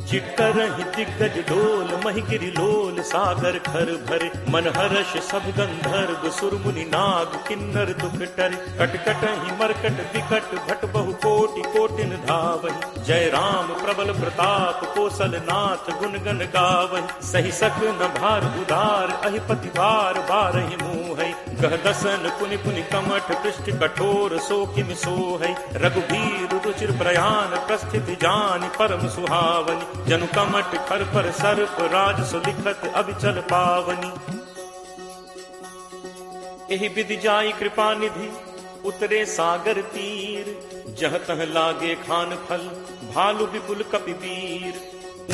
B: चिट्करहि दिग्गज डोल महि गिरि लोल सागर खर भरे। मन हर्ष सब गंधर्व सुर मुनि नाग किन्नर दुख टरे। कटकटहि मरकट विकट भट बहु कोटि कोटिन धावहि। जय राम प्रबल प्रताप कौशल नाथ गुण गण गावहि। सही सक न भार उदार अहिपति बार बारहि मुँह। कह दसन पुनि पुनि कमठ पृष्ठ कठोर सो किम सो है। रघुबीर रुचिर प्रयाण प्रस्थित जान परम सुहावनी। जनु कमठ खर पर सर्प राज सुलिखत अभिचल पावनी। एहि विधि जाई कृपा निधि उतरे सागर तीर। जह तह लागे खान फल भालु विपुल कपिवीर।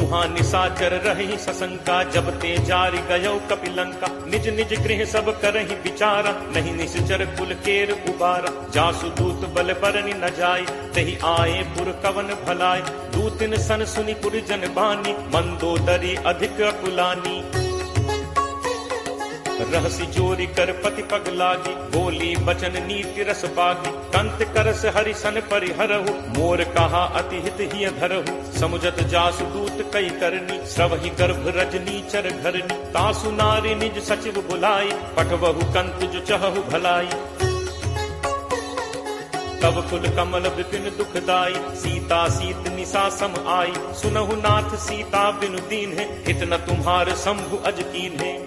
B: उहाँ निशाचर रही सशंका जब ते जारी गयो कपिलंका। निज निज गृह सब करहि विचारा नहीं निश्चर कुल केर उबारा। जासु दूत बल बरनि न जाय तहि आए पुर कवन भलाय। दूतिन सन सुनि पुर जन बानी मंदोदरी अधिक अकुलानी। रहसी जोरी कर पति पग लागी बोली बचन नीति रस पागी। कंत करस हरि सन परिहरहु मोर कहा अति हित ही धरहु। समुझत जासु दूत कई करनी स्रवहि गर्भ रजनी चर घरनी। तासु नारी निज सचिव बुलाई पठवहु कंत जो चहु भलाई। तब कुल कमल विपिन दुखदाई सीता सीत निशा सम आई। सुनहु नाथ सीता बिनु दीन है हित न तुम्हार शंभु अज कीन है।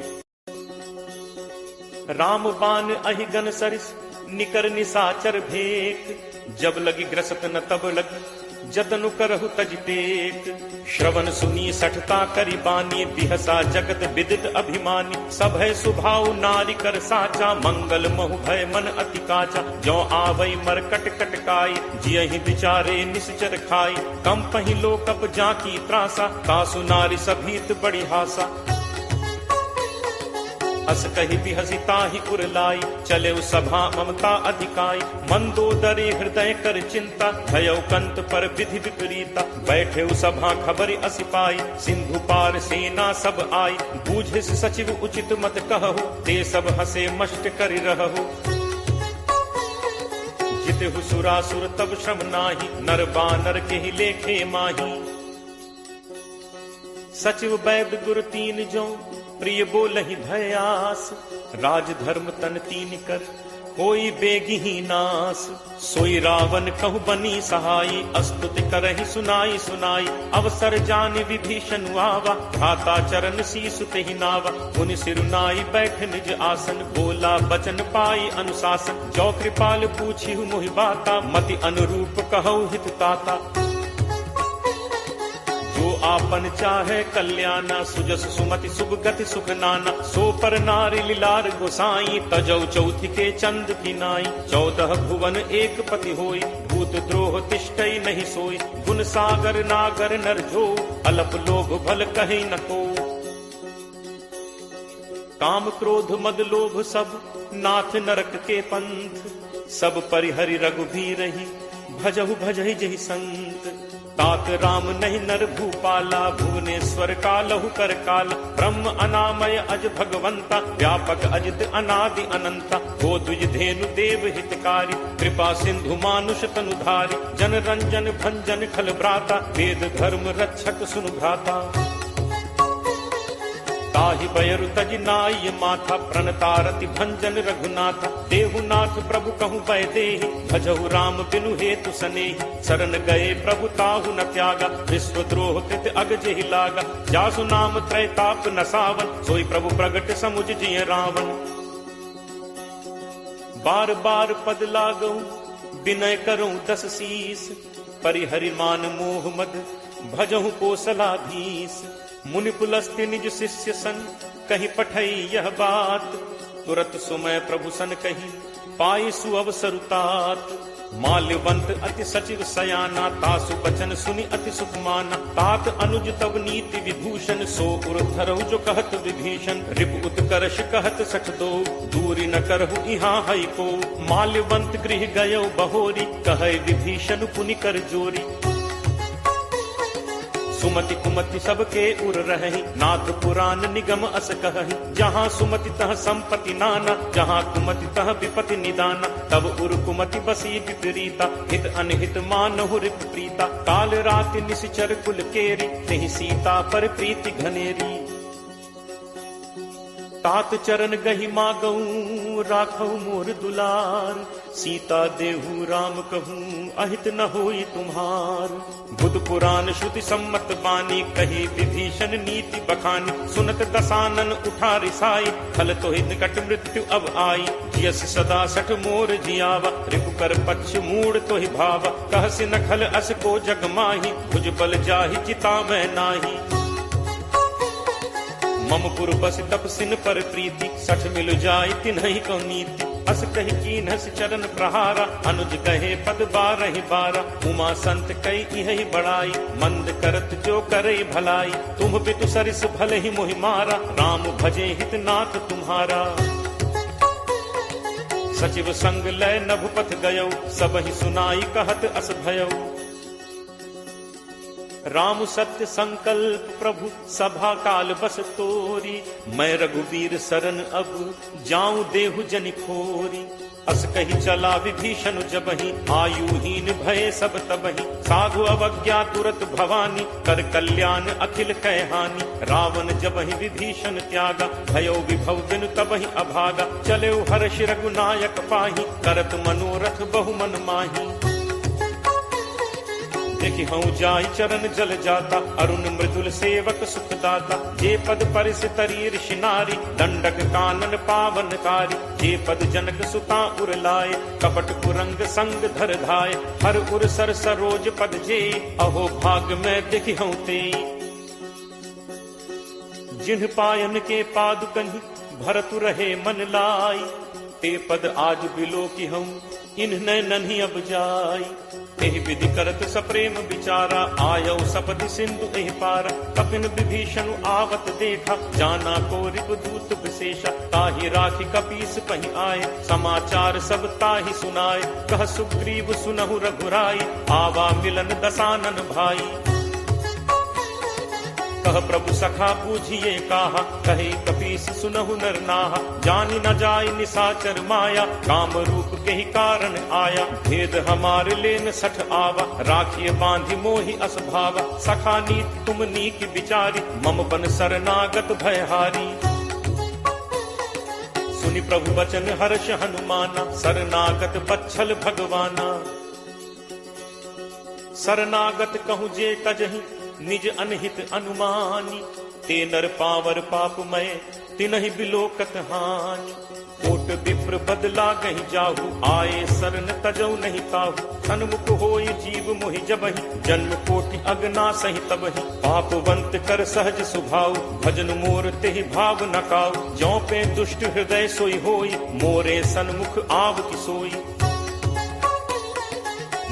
B: राम बान अहि गन सरिस निकर निशाचर भेक। जब लगी ग्रसत न तब लगी जतनु करहु तज टेक। श्रवण सुनी सठता करी बानी बिहसा जगत विदित अभिमानी। सब है सुभाव नारी कर साचा मंगल महु भय मन अति काचा। जो आवई मरकट कटकाई जियहि बिचारे निश्चर खाई। कम पहि लोकप जाकी त्रासा तासु नारी सभीत बड़ी हासा। अस कही बिहसी ताहि उरलाई चले सभा ममता अधिकाई। मंदोदरी हृदय कर चिंता भयउ कंत पर विधि विपरीता। बैठे सभा खबरि असि पाई सिंधु पार सेना सब आई। बूझिस सचिव उचित मत कहु ते सब हसे मष्ट करि रहु। जितहु सुरासुर तब श्रम नाही नर बानर के ही लेखे माही। सचिव वैद गुर तीन जो प्रिय बोलहि भयास। राज धर्म तन तीन कर कोई बेगी ही नास। सोई रावण कहु बनी सहाई अस्तुति करहि सुनाई सुनाई। अवसर जान विभीषण आवा भ्राता चरण शीसु तेहि नावा। मुनि सिरुनाई बैठ निज आसन बोला बचन पाई अनुशासन। जो कृपाल पूछिहु मोहि बाता मति अनुरूप कहु हित ताता। जो आपन चाहे कल्याणा सुजस सुमति शुभ गति सुख नाना। सो पर नारी लीलार गोसाई तजौ चौथि के चंद की नाई। 14 भुवन एक पति होई भूत द्रोह तिष्ठई नहीं सोई। गुण सागर नागर नर जो अलप लोभ भल कहीं न को। काम क्रोध मद लोभ सब नाथ नरक के पंथ। सब परिहरि रघुबीरहि भजहु भजहि जहि संत। तात राम नहीं नर भूपाला भुवनेश्वर कालहु कर काला। ब्रह्म अनामय अज भगवंता व्यापक अजित अनादि अनंता। हो द्विज धेनु देव हितकारी कृपा सिंधु मानुष तनुधारी। जन रंजन भंजन खल भ्राता वेद धर्म रक्षक सुनु भ्राता। ताहि बयरु तज नाय माथा प्रणतारति भंजन रघुनाथा। देहुनाथ प्रभु कहु बय देहि भजहु राम बिनु हेतु सनेहि। शरण गए प्रभु ताहु न त्यागा विश्वद्रोह कृत अग जेहि लागा। जासु नाम त्रैताप न सावन सोई प्रभु प्रगट समुझ जिय रावण। बार बार पद लागऊ विनय करऊं 10 शीस। परिहरि मान मोह मद भजहु कोसलाधीश। मुनि पुलस्त्य निज शिष्य सन कही पठई यह बात। तुरत सुमय प्रभु सन कही पाई सुअवसरुतात। माल्यवंत अति सचिव सयाना तासु बचन सुनि अति सुख माना। तात अनुज तब नीति विभूषण सो उर धरहु जो कहत विभीषण। रिप उत्कर्ष कहत सठ दो दूरी न करहु इहाँ हई को। माल्यवंत गृह गयो बहोरी कहे विभीषण पुनि कर जोरी। सुमति कुमति सबके उर रहहि नाथ पुराण निगम अस कहहि। जहाँ सुमति तह संपत्ति नाना जहाँ कुमति तह विपति निदाना। तब उर कुमति बसी विपरीता हित अनहित मानहु रिप प्रीता। काल राति निशिचर कुल केरी तेहि सीता पर प्रीति घनेरी। तात चरण गहि मागऊ राखऊ मोर दुलार। सीता देहु राम कहूँ अहित न होई तुम्हार। बुध पुराण श्रुति सम्मत बानी कही विभीषण नीति बखानी। सुनत दसानन उठा रिसाई खल तो ही निकट मृत्यु अब आई। जियस सदा सठ मोर जियावा रिपु कर पक्ष मूड तो ही भावा। कहसि न खल अस को जग माही भुज बल जाहि चिता मैं नाही। मम पुर बस तप सिन पर प्रीति सठ मिल जाय तिन्हि को नीति। अस कही कीन्हस चरण प्रहारा अनुज कहे पद बारहि बारा। उमा संत कई इहि बड़ाई मंद करत जो करे भलाई। तुम पितु सरिस भले ही मोहि मारा राम भजे हित नाथ तुम्हारा। सचिव संग लय नभुपथ गयो सबहि सुनाई कहत अस भयो। राम सत्य संकल्प प्रभु सभा काल बस तोरी। मैं रघुवीर सरन अब जाऊं देहु जनि खोरी। अस कही चला विभीषण जबहि आयुहीन भय सब तबहि। साधु अवज्ञा तुरत भवानी कर कल्याण अखिल कह हानि। रावण जबहि विभीषण त्यागा भयो विभव बिनु तबहि अभागा। चले हर्ष रघुनायक पाही करत मनोरथ बहु मन माही। देखि हूँ जाय चरण जल जाता अरुण मृदुल सेवक सुखदाता। जे पद परिस तरी ऋषि नारी दंडक कानन पावनकारी। जे पद जनक सुता उर लाए कपट कुरंग संग धर धाय। हर उर सर सरोज पद जे अहो भाग में देखि हूँ ते। जिन्ह पायन के पादुकहि भरतु रहे मन लाई। ते पद आज बिलो की हूँ इन्ह नन्ही अब जाई। एहि विधि करत सप्रेम विचारा आयो सपति सिंधु एहि पारा। कपिन विभीषण आवत देखा जाना को रिपुदूत विशेषा। ताहि राखी कपीस पहि आए समाचार सब ताहि सुनाए। कह सुग्रीव सुनहु रघुराई आवा मिलन दसानन भाई। कह प्रभु सखा बूझिए काहा कहे कपीस सुनहु नर नाहा। जानी न जाय निसाचर माया काम रूप के ही कारण आया। भेद हमारे लेन सठ आवा राखिए बांधि मोहि अस भावा। सखा नीति तुम नीक विचारी मम बन शरणागत भयहारी। सुनि प्रभु वचन हर्ष हनुमाना शरणागत बच्छल भगवाना। शरणागत कहूँ जे तजहि निज अनहित अनुमानी। ते नर पावर पापमय तिनहि बिलोकत हानि। कोट विप्र बदला गहि जाहु आए शरण तजौ नहीं ताहु। सन्मुख होई जीव मोहि जबहि जन्म कोटि अगना सहि तबहि। पापवंत कर सहज सुभाव भजन मोर तेहि भाव न काऊ। जौ पे दुष्ट हृदय सोई होई मोरे सन्मुख आव की सोई।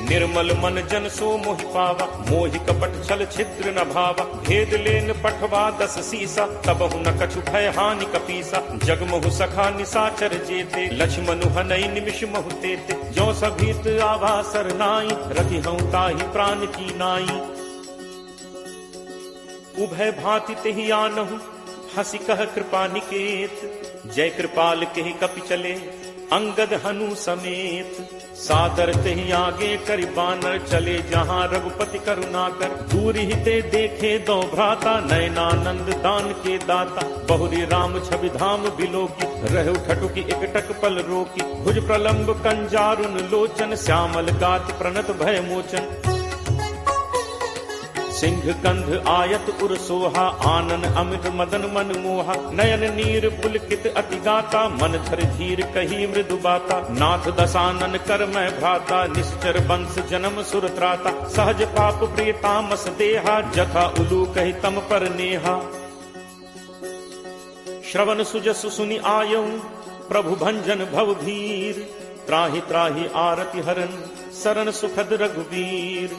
B: निर्मल मन जन सो मोहि पावा मोहि कपट छल छिद्र न भावा। भेद लेन पठवा 10 सीसा तबहु न कछु भय हानि कपीसा। जगमहु सखा निसाचर जेते लक्ष्मण हनई निमिष महु तेते। जो सभीत आवा सरनाई रखि हूँ ताहि प्राण की नाई। उभय भांति तेहि आनहु हंसी कह कृपा निकेत। जय कृपाल केहि कपि चले अंगद हनु समेत। सादर तेहि आगे करि बानर चले जहाँ रघुपति करुणाकर। दूरी ही ते देखे दो भ्राता नयनानंद दान के दाता। बहुरी राम छवि धाम बिलोकी रहु ठटुकी एकटक पल रोकी। भुज प्रलंब कंजारुन लोचन श्यामल गाति प्रणत भय मोचन। सिंह कंध आयत उर सोहा आनन अमित मदन मन मोहा। नयन नीर पुलकित अति गाता मन धर धीर कही मृदु बाता। नाथ दसानन कर मैं भ्राता निश्चर वंश जन्म सुर त्राता। सहज पाप प्रिय तामस देहा जथा उलू कही तम पर नेहा। श्रवण सुजसु सुनि आयऊ प्रभु भंजन भव भीर। त्राहि त्राहि आरति हरन शरण सुखद रघुवीर।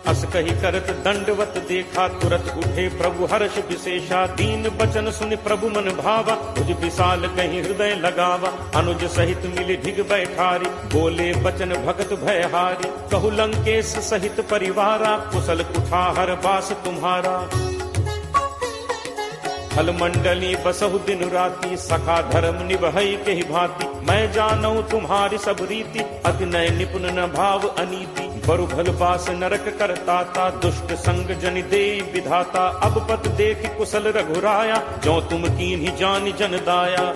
B: अस कही करत दंडवत देखा तुरत उठे प्रभु हर्ष विशेषा। दीन बचन सुनि प्रभु मन भावा तुझ विशाल कहीं हृदय लगावा। अनुज सहित मिली ढिग बैठारी बोले बचन भगत भयहारी। कहु लंकेश सहित परिवारा कुशल कुठार बास तुम्हारा। फल मंडली बसहु दिन राति सखा धर्म निभई के ही भांति। मैं जानऊ तुम्हारी सब रीति अति नय निपुण न भाव अनीति। बरु भल पास नरक करताता दुष्ट संग जनि दे विधाता। अब पत देख कुशल रघुराया जो तुम कीन्ही जानि जन दाया।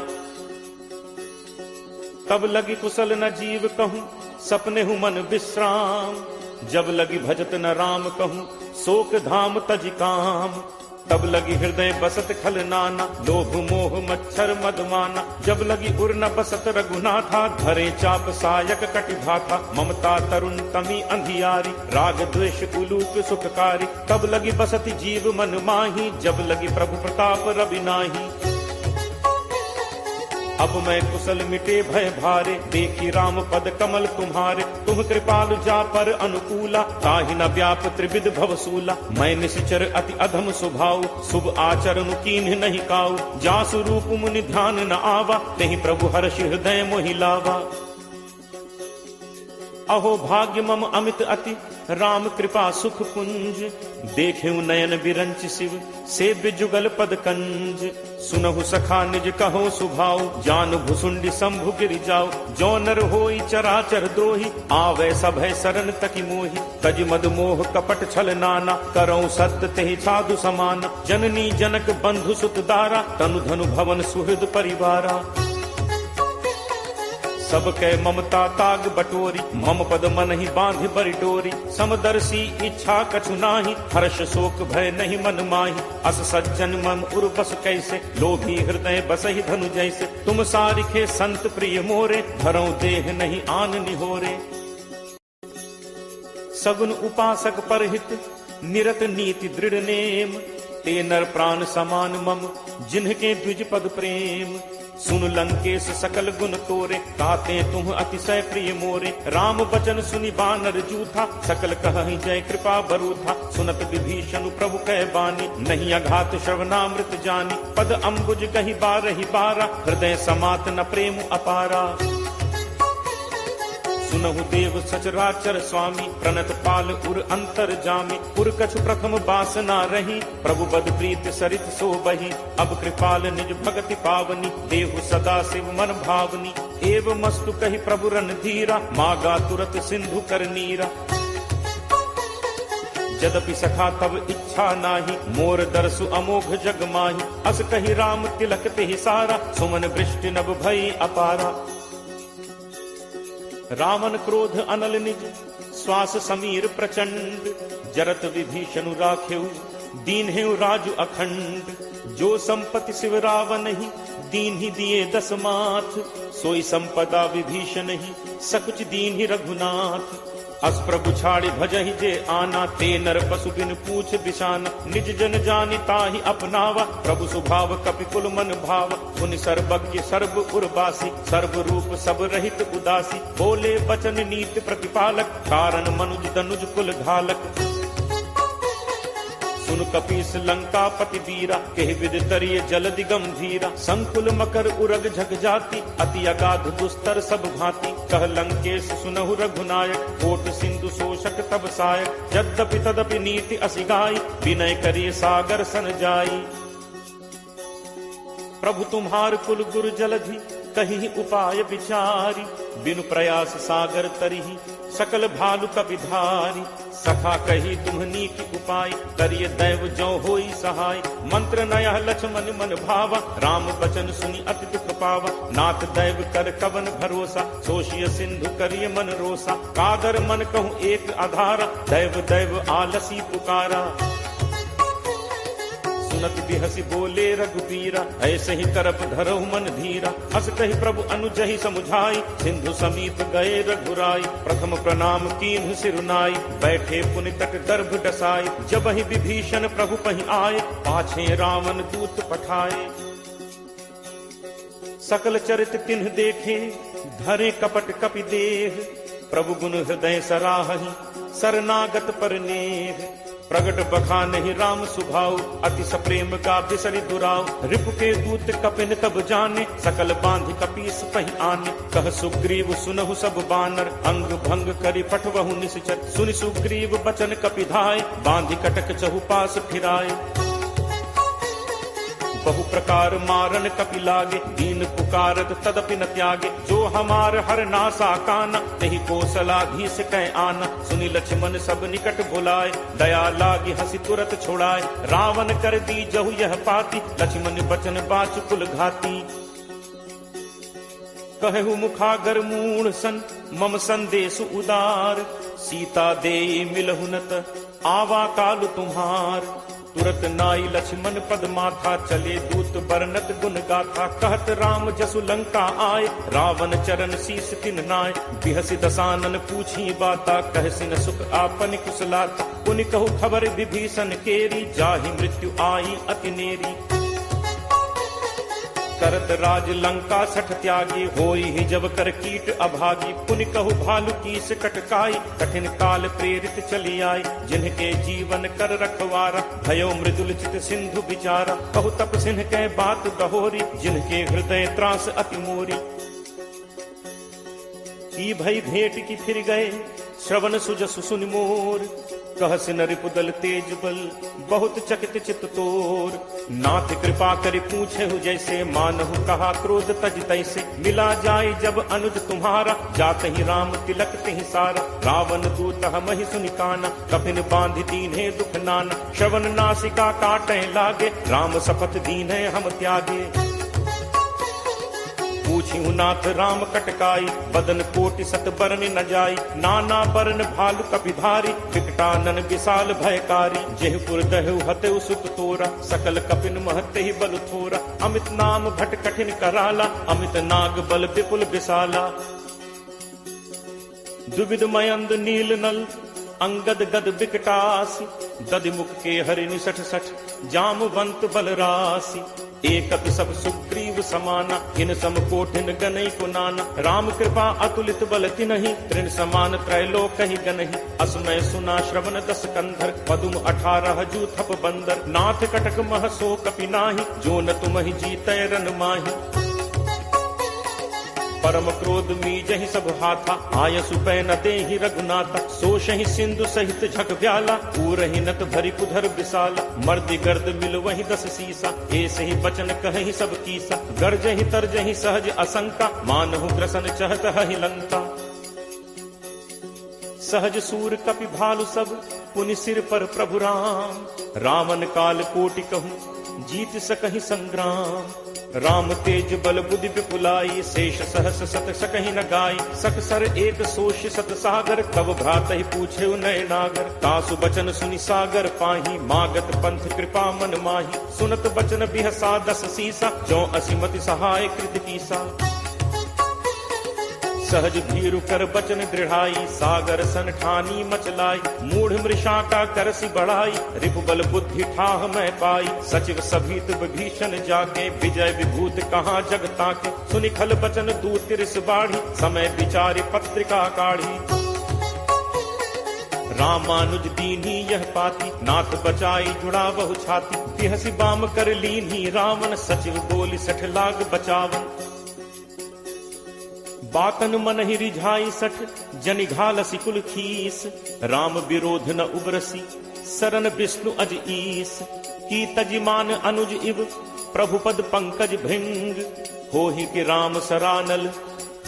B: तब लगी कुशल न जीव कहूँ सपने हूँ मन विश्राम। जब लगी भजत न राम कहूँ, शोक धाम तज काम। तब लगी हृदय बसत खल नाना, लोभ मोह मच्छर मदमाना। जब लगी उर न बसत रघुनाथा, धरे चाप सायक कटिभाथा। ममता तरुण तमी अंधियारी, राग द्वेष उलूक सुखकारी। तब लगी बसत जीव मन माही, जब लगी प्रभु प्रताप रवि नाही। अब मैं कुशल मिटे भय भारे, देखी राम पद कमल तुम्हारे। तुम कृपालु जा पर अनुकूला, ताहि न व्याप त्रिविध भवसूला। मैं निश्चर अति अधम स्वभाव, शुभ आचरण कीन्ह नहीं काऊ। जासु रूप मुनि ध्यान न आवा, नहीं प्रभु हर्ष हृदय मोहि लावा। अहो भाग्य मम अमित अति, राम कृपा सुख पुंज। देखेऊ नयन विरंच शिव, सेव्य जुगल पद कंज। सुनहु सखा निज कहो सुभाव, जान भुसुंडी शंभु गिरि जाओ। जो नर होई चराचर द्रोही, आवे सभय शरण तकी मोहि। तज मद मोह कपट छल नाना, करऊं सत्य तेहि साधु समान। जननी जनक बंधु सुत दारा, तनु धनु भवन सुहृद परिवारा। सबके ममता ताग बटोरी, मम पद मन ही बांध बरि डोरी। समदर्शी इच्छा कछु नाही, हर्ष शोक भय नहीं मन माही। अस सज्जन मम उर बस कैसे, लोभी हृदय बसहि धनु जैसे। तुम सारिखे संत प्रिय मोरे, धरऊं देह नहीं आन निहोरे। सगुन उपासक परहित, निरत नीति दृढ़ नेम। ते नर प्राण समान मम, जिन्हके द्विज पद प्रेम। सुन लंकेश सकल गुण तोरे, ताते तुम अतिशय प्रिय मोरे। राम बचन सुनि बानर जूथा, सकल कहहि जय कृपा बरूथा। सुनत विभीषण प्रभु कह बानी, नहीं अघात श्रवणामृत जानी। पद अम्बुज कहि बारहि बारा, हृदय समात न प्रेम अपारा। सुनहु देव सचराचर स्वामी, प्रणत पाल उर अंतर जामी। उर कछु प्रथम बासना रही, प्रभु बद प्रीत सरित सो बही। अब कृपाल निज भगति पावनी, देहु सदा शिव मन भावनी। एव मस्तु कहि प्रभु रणधीरा, मागा तुरत सिंधु कर नीरा। यद्यपि सखा तब इच्छा नाही, मोर दर्शु अमोघ जग माही। अस कहि राम तिलक तेहि सारा, सुमन वृष्टि नभ भई अपारा। रावण क्रोध अनल निज, श्वास समीर प्रचंड। जरत विभीषण राखेऊ, दीन है राजु अखंड। जो संपत्ति शिव रावण ही, दीन ही दिए दस माथ। सोई संपदा विभीषण ही, सकुच दीन ही रघुनाथ। अस प्रभु छाड़ी भजहि जे आना, ते नर पशु बिन पूछ बिशाना। निज जन जानि ताहि अपनावा, प्रभु स्वभाव कपि कुल मन भावा। पुनि सर्वज्ञ सर्व उर्वासी, सर्व रूप सब रहित उदासी। बोले बचन नीति प्रतिपालक, कारण मनुज तनुज कुल घालक। सुन कपीस लंका पति वीरा, केहि विद तरिय जलदि गंभीरा। संकुल मकर उरग झग जाति, अति अगाध दुस्तर सब भांति। कह लंकेश सुनहु रघुनायक, कोट सिंधु शोषक तब सायक। यद्यपि तदपि नीति असिगाई, विनय करिय सागर सन जाई। प्रभु तुम्हार कुल गुरु जलधि, कहीं उपाय विचारी। बिनु प्रयास सागर तरिहि, सकल भालु कपिधारी। सखा कही तुम्हनी की उपाय, करिय दैव जो होई सहाय। मंत्र नया लक्ष्मण मन भावा, राम बचन सुनि अति दुख पावा। नाथ दैव कर कवन भरोसा, सोशिय सिंधु करिय मन रोसा। कादर मन कहूँ एक आधारा, दैव दैव आलसी पुकारा। सुनत बिहसी बोले रघुबीरा, ऐसे ही करप धरहु मन धीरा। हस कहि प्रभु अनुजहि समुझाई, सिंधु समीप गए रघुराई। प्रथम प्रणाम कीन्हु सिरुनाई, बैठे पुनि तट गर्भ डसाई। जब ही विभीषण प्रभु पहि आए, पाछे रावण दूत पठाए। सकल चरित तिन्ह देखे, धरे कपट कपि देह। प्रभु गुण हृदय सराहि, शरणागत पर नेह। प्रगट बखानहि राम सुभाव, अति सप्रेम का बिसरि दुराव। रिपु के दूत कपिन तब जाने, सकल बांधि कपीस पहि आने। कह सुग्रीव सुनहु सब बानर, अंग भंग करि पठवहु निश्चर। सुनि सुग्रीव बचन कपिधाय, बांधि कटक चहुपास फिराए। बहु प्रकार मारन कपि लागे, दीन पुकारत तदपि न त्यागे। जो हमार हर नासा काना, तेहि कौशलाधीश कह आना। सुनि लक्ष्मण सब निकट बुलाए, दया लागी हंसी तुरत छोड़ाए। रावण कर दी जहु यह पाती, लक्ष्मण बचन बाच कुल घाती। कहु मुखागर मूढ़ सन, मम संदेश उदार, सीता दे मिलहुनत, आवा काल तुम्हार। तुरत नाई लक्ष्मण पद माथा, चले दूत बरनत गुण गाथा। कहत राम जसु लंका आए, रावण चरण शीस तिन नाय। बिहसि दसानन पूछी बाता, कहसिन सुख आपन कुशलाता। पुनि कहु खबर विभीषण केरी, जाहि मृत्यु आई अति नेरी। करत राज लंका सठ त्यागी, होई ही जब कर कीट अभागी। पुनि कहु भालु कीस कटकाई, कठिन काल प्रेरित चली आई। जिनके जीवन कर रखवारा, भयो मृदुल चित सिंधु विचारा। कहु तप सिंह के बात दहोरी, जिनके हृदय त्रास अति मोरी। की भई भेंट की फिर गए, श्रवण सुजसु सुनि मोर। कहसि नरिपुदल तेज बल, बहुत चकित चित तोर। नाथ कृपा करि पूछे जैसे, मानहु कहा क्रोध तज तैसे। मिला जाय जब अनुज तुम्हारा, जात ही राम तिलक तिहि सारा। रावण दूत हमहि सुनि काना, कफिन बांधि दीन्हे दुख नाना। श्रवण नासिका काटै लागे, राम शपथ दीन्हे हम त्यागे। पूछिहु नाथ राम कटकाई, बदन कोटि सत बरन न जाई। नाना बरन भालु कपिधारी, विकटानन विशाल भयकारी। जेहु पुर दहु हतेउ सुत तोरा, सकल कपिन महते ही बल थोरा। अमित नाम भट कठिन कराला, अमित नाग बल विपुल विशाला। दुविध मयंद नील नल, अंगद गद विकटासी। दधि मुख के हरि निसठ सठ, जामवंत बल राशि। एकत सब सुग्रीव समाना, इन सम कोठिन गनई को नाना। राम कृपा अतुलित बल तिनहि, तृण समान त्रैलोक ही गनहि। असमय सुना श्रवण दस कंधर, पदुम 18 जू थप बंदर। नाथ कटक मह सो कपि नाही, जो न तुमहि जीतै रन माहि। परम क्रोध मीजहि सब हाथा, आयसु पै न देहि रघुनाथा। सोषहि सिंधु सहित झक व्याला, पूरहि नत भरि कुधर विशाला। मर्दि गर्द मिल वहि 10 सीसा, ऐसे ही बचन कहहि सब कीसा। गर्जहि तरजहि सहज असंका, मानहु ग्रसन चहत हहि लंका। सहज सूर कपि भालु सब, पुनि सिर पर प्रभु राम। रावण काल कोटि कहूँ, जीत सकहि संग्राम। राम तेज बल बुद्धि विपुलाई, शेष सहस सत सकहि न गाई। सकसर एक सोष सत सागर, तब भ्रातहि पूछे नय नागर। तासु बचन सुनि सागर पाही, मागत पंथ कृपा मन माही। सुनत बचन बिहसा 10 सीसा, जो असिमति सहाय कृत कीसा। सहज भीरु कर बचन दृढ़ाई, सागर सन ठानी मचलाई। मूढ़ मृषा का करसी बढ़ाई, रिपुबल बुद्धि ठाह मैं पाई। सचिव सभीत विभीषण जाके, विजय विभूत कहाँ जग ताके। सुनि खल बचन दूत तिरस बाढ़ी, समय विचारि पत्रिका काढ़ी। रामानुज दीन्ही यह पाती, नाथ बचाई जुड़ा बहु छाती। बिहसि बाम कर लीन्ही रावण, सचिव बोली 60 लाख बचावन। बातन मन ही रिझाई 60, जनि घालसी कुल खीस। राम विरोध न उबरसी, सरन विष्णु अज ईस। की तजिमान अनुज इव, प्रभु पद पंकज भृंग। होहि कि राम सरानल,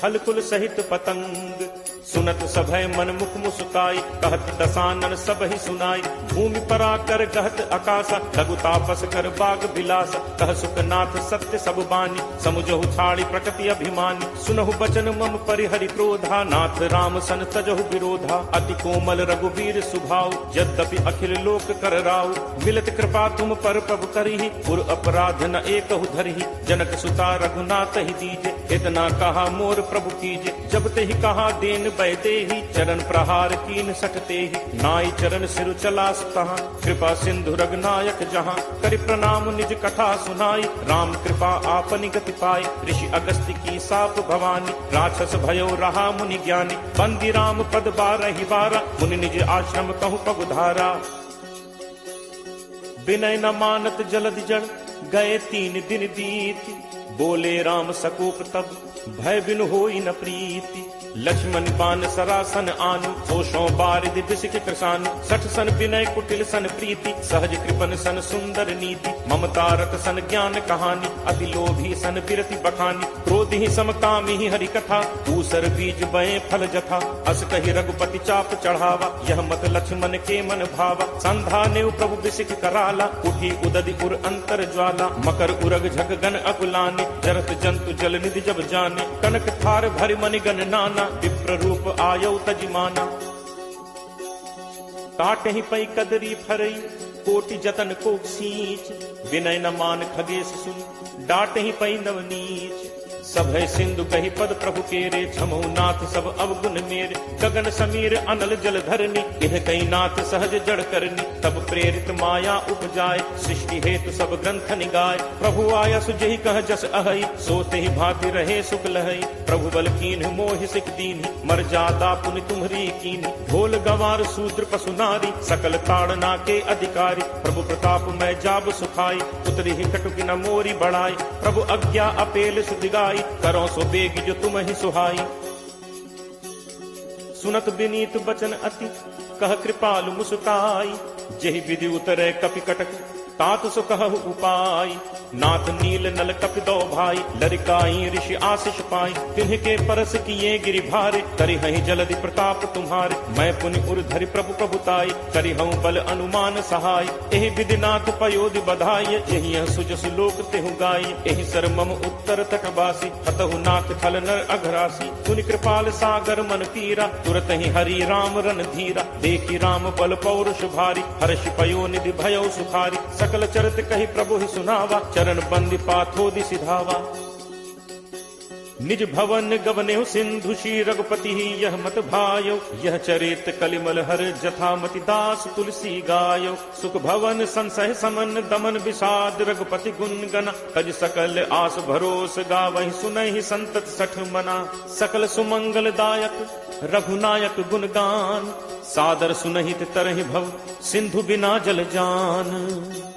B: खल कुल सहित पतंग। सुनत सभय मन मुख मुस्काई, कहत दसानन सब ही सुनाई। भूमि परा कर गहत आकाशा, लघु तापस कर बाग बिलासा। कह सुखनाथ सत्य सब बानी, समुझहु छाड़ी प्रकृति अभिमानी। सुनहु बचन मम परिहरि क्रोधा, नाथ राम सन तजहु विरोधा। अति कोमल रघुवीर सुभाव, यद्यपि अखिल लोक कर राव। मिलत कृपा तुम पर प्रभु करिहि, पुर अपराध न एकहु धरिहि। जनक सुता रघुनाथ ही दीजे, इतना कहा मोर प्रभु कीजे। जब ते ही कहा देन बैदे ही, चरण प्रहार कीन सटते ही। नाई चरण सिर चला तहाँ, कृपा सिंधु रघुनायक जहाँ। करि प्रणाम निज कथा सुनाई, राम कृपा आपनि गति पाई। ऋषि अगस्त्य की साप भवानी, राक्षस भयो रहा मुनि ज्ञानी। बंदी राम पद 12 बारा, मुनि निज आश्रम कहु पगुधारा। विनय न मानत जलद जड़, गए 3 दिन बीत। बोले राम सकोप तब, भय बिनु होई न प्रीति। लक्ष्मण बान सरासन आनु, होशों बारिद बिसिक कृसानु। 60 सन विनय कुटिल सन प्रीति, सहज कृपन सन सुंदर नीति। ममता रत सन ज्ञान कहानी, अति लोभी सन बिरति बखानी। क्रोध ही समकामी ही हरि कथा, ऊसर बीज बये फल जथा। अस कहि रघुपति चाप चढ़ावा, यह मत लक्ष्मण के मन भावा। संधा नेव प्रभु बिसिक कराला, उठी उदधि उर अंतर ज्वाला। जाला, मकर उरग झग गन अकुलाने, जरत जंतु जल निधि जब जाने, कनक थार भरि मनि गन नाना, विप्र रूप आयो तजिमाना। काटहि पै कदरी फरई, कोटि जतन को सींच, विनय न मान खगेश सुन, डांटहि पै नवनीच। सब है सिंधु कही पद प्रभु केरे, छमो नाथ सब अवगुण मेरे, गगन समीर अनल जल धरनी, इह कई नाथ सहज जड़ करनी। तब प्रेरित माया उपजाए, सृष्टि हेतु सब ग्रंथ निगाए, प्रभु आया सुजहि कह जस अहई, सोते ही भांति रहे सुख लहई। प्रभु बल कीन मोहि सिख दीन्हि, मर्यादा पुनि तुम्हरी कीन्हि, ढोल गवार सूत्र पशु नारी, सकल ताड़ना के अधिकारी। प्रभु प्रताप मैं जाब सुखाई, उतरी ही कटुक न मोरी बढ़ाई, प्रभु आज्ञा अपेल सुधिगाई, करो सो बेग जो तुम ही सुहाई। सुनत विनीत बचन अति, कह कृपालु मुस्काई, जेहि विधि उतरे कपि कटक, तात सो कहु उपाय। नाथ नील नल कपि दो भाई, लरिकाई ऋषि आशीष पाई, तिन्ह परस किए गिरि भारे, करिहहि जलधि प्रताप तुम्हारे। मैं पुनि उर धरि प्रभु प्रभुताई, करिहऊँ बल अनुमान सहाय। एहि विधि नाथ पयोधि बधाई, यही सुजसु लोक तेहु गाई। एहि सर मम उत्तर तटवासी, हतहु नाथ खल नर अघरासी। पुनि कृपाल सागर मन पीरा, तुरत ही हरि राम रन धीरा। देखी राम बल पौरुष भारी, हर्षि पयो निधि भयो सुखारी। सकल चरित कही प्रभु ही सुनावा, चरण बंदी पाथोदि सिधावा। निज भवन गवनेहु सिंधु श्री रघुपति ही यह मत भायो, यह चरित कलिमल हर जथामति दास तुलसी गायो। सुख भवन संसह समन दमन विषाद, रघुपति गुण गना, तज सकल आस भरोस गावहि, सुनहि संतत सठ मना। सकल सुमंगल दायक रघुनायक गुण गान, सादर सुनहित तरहि भव, सिंधु बिना जल जान।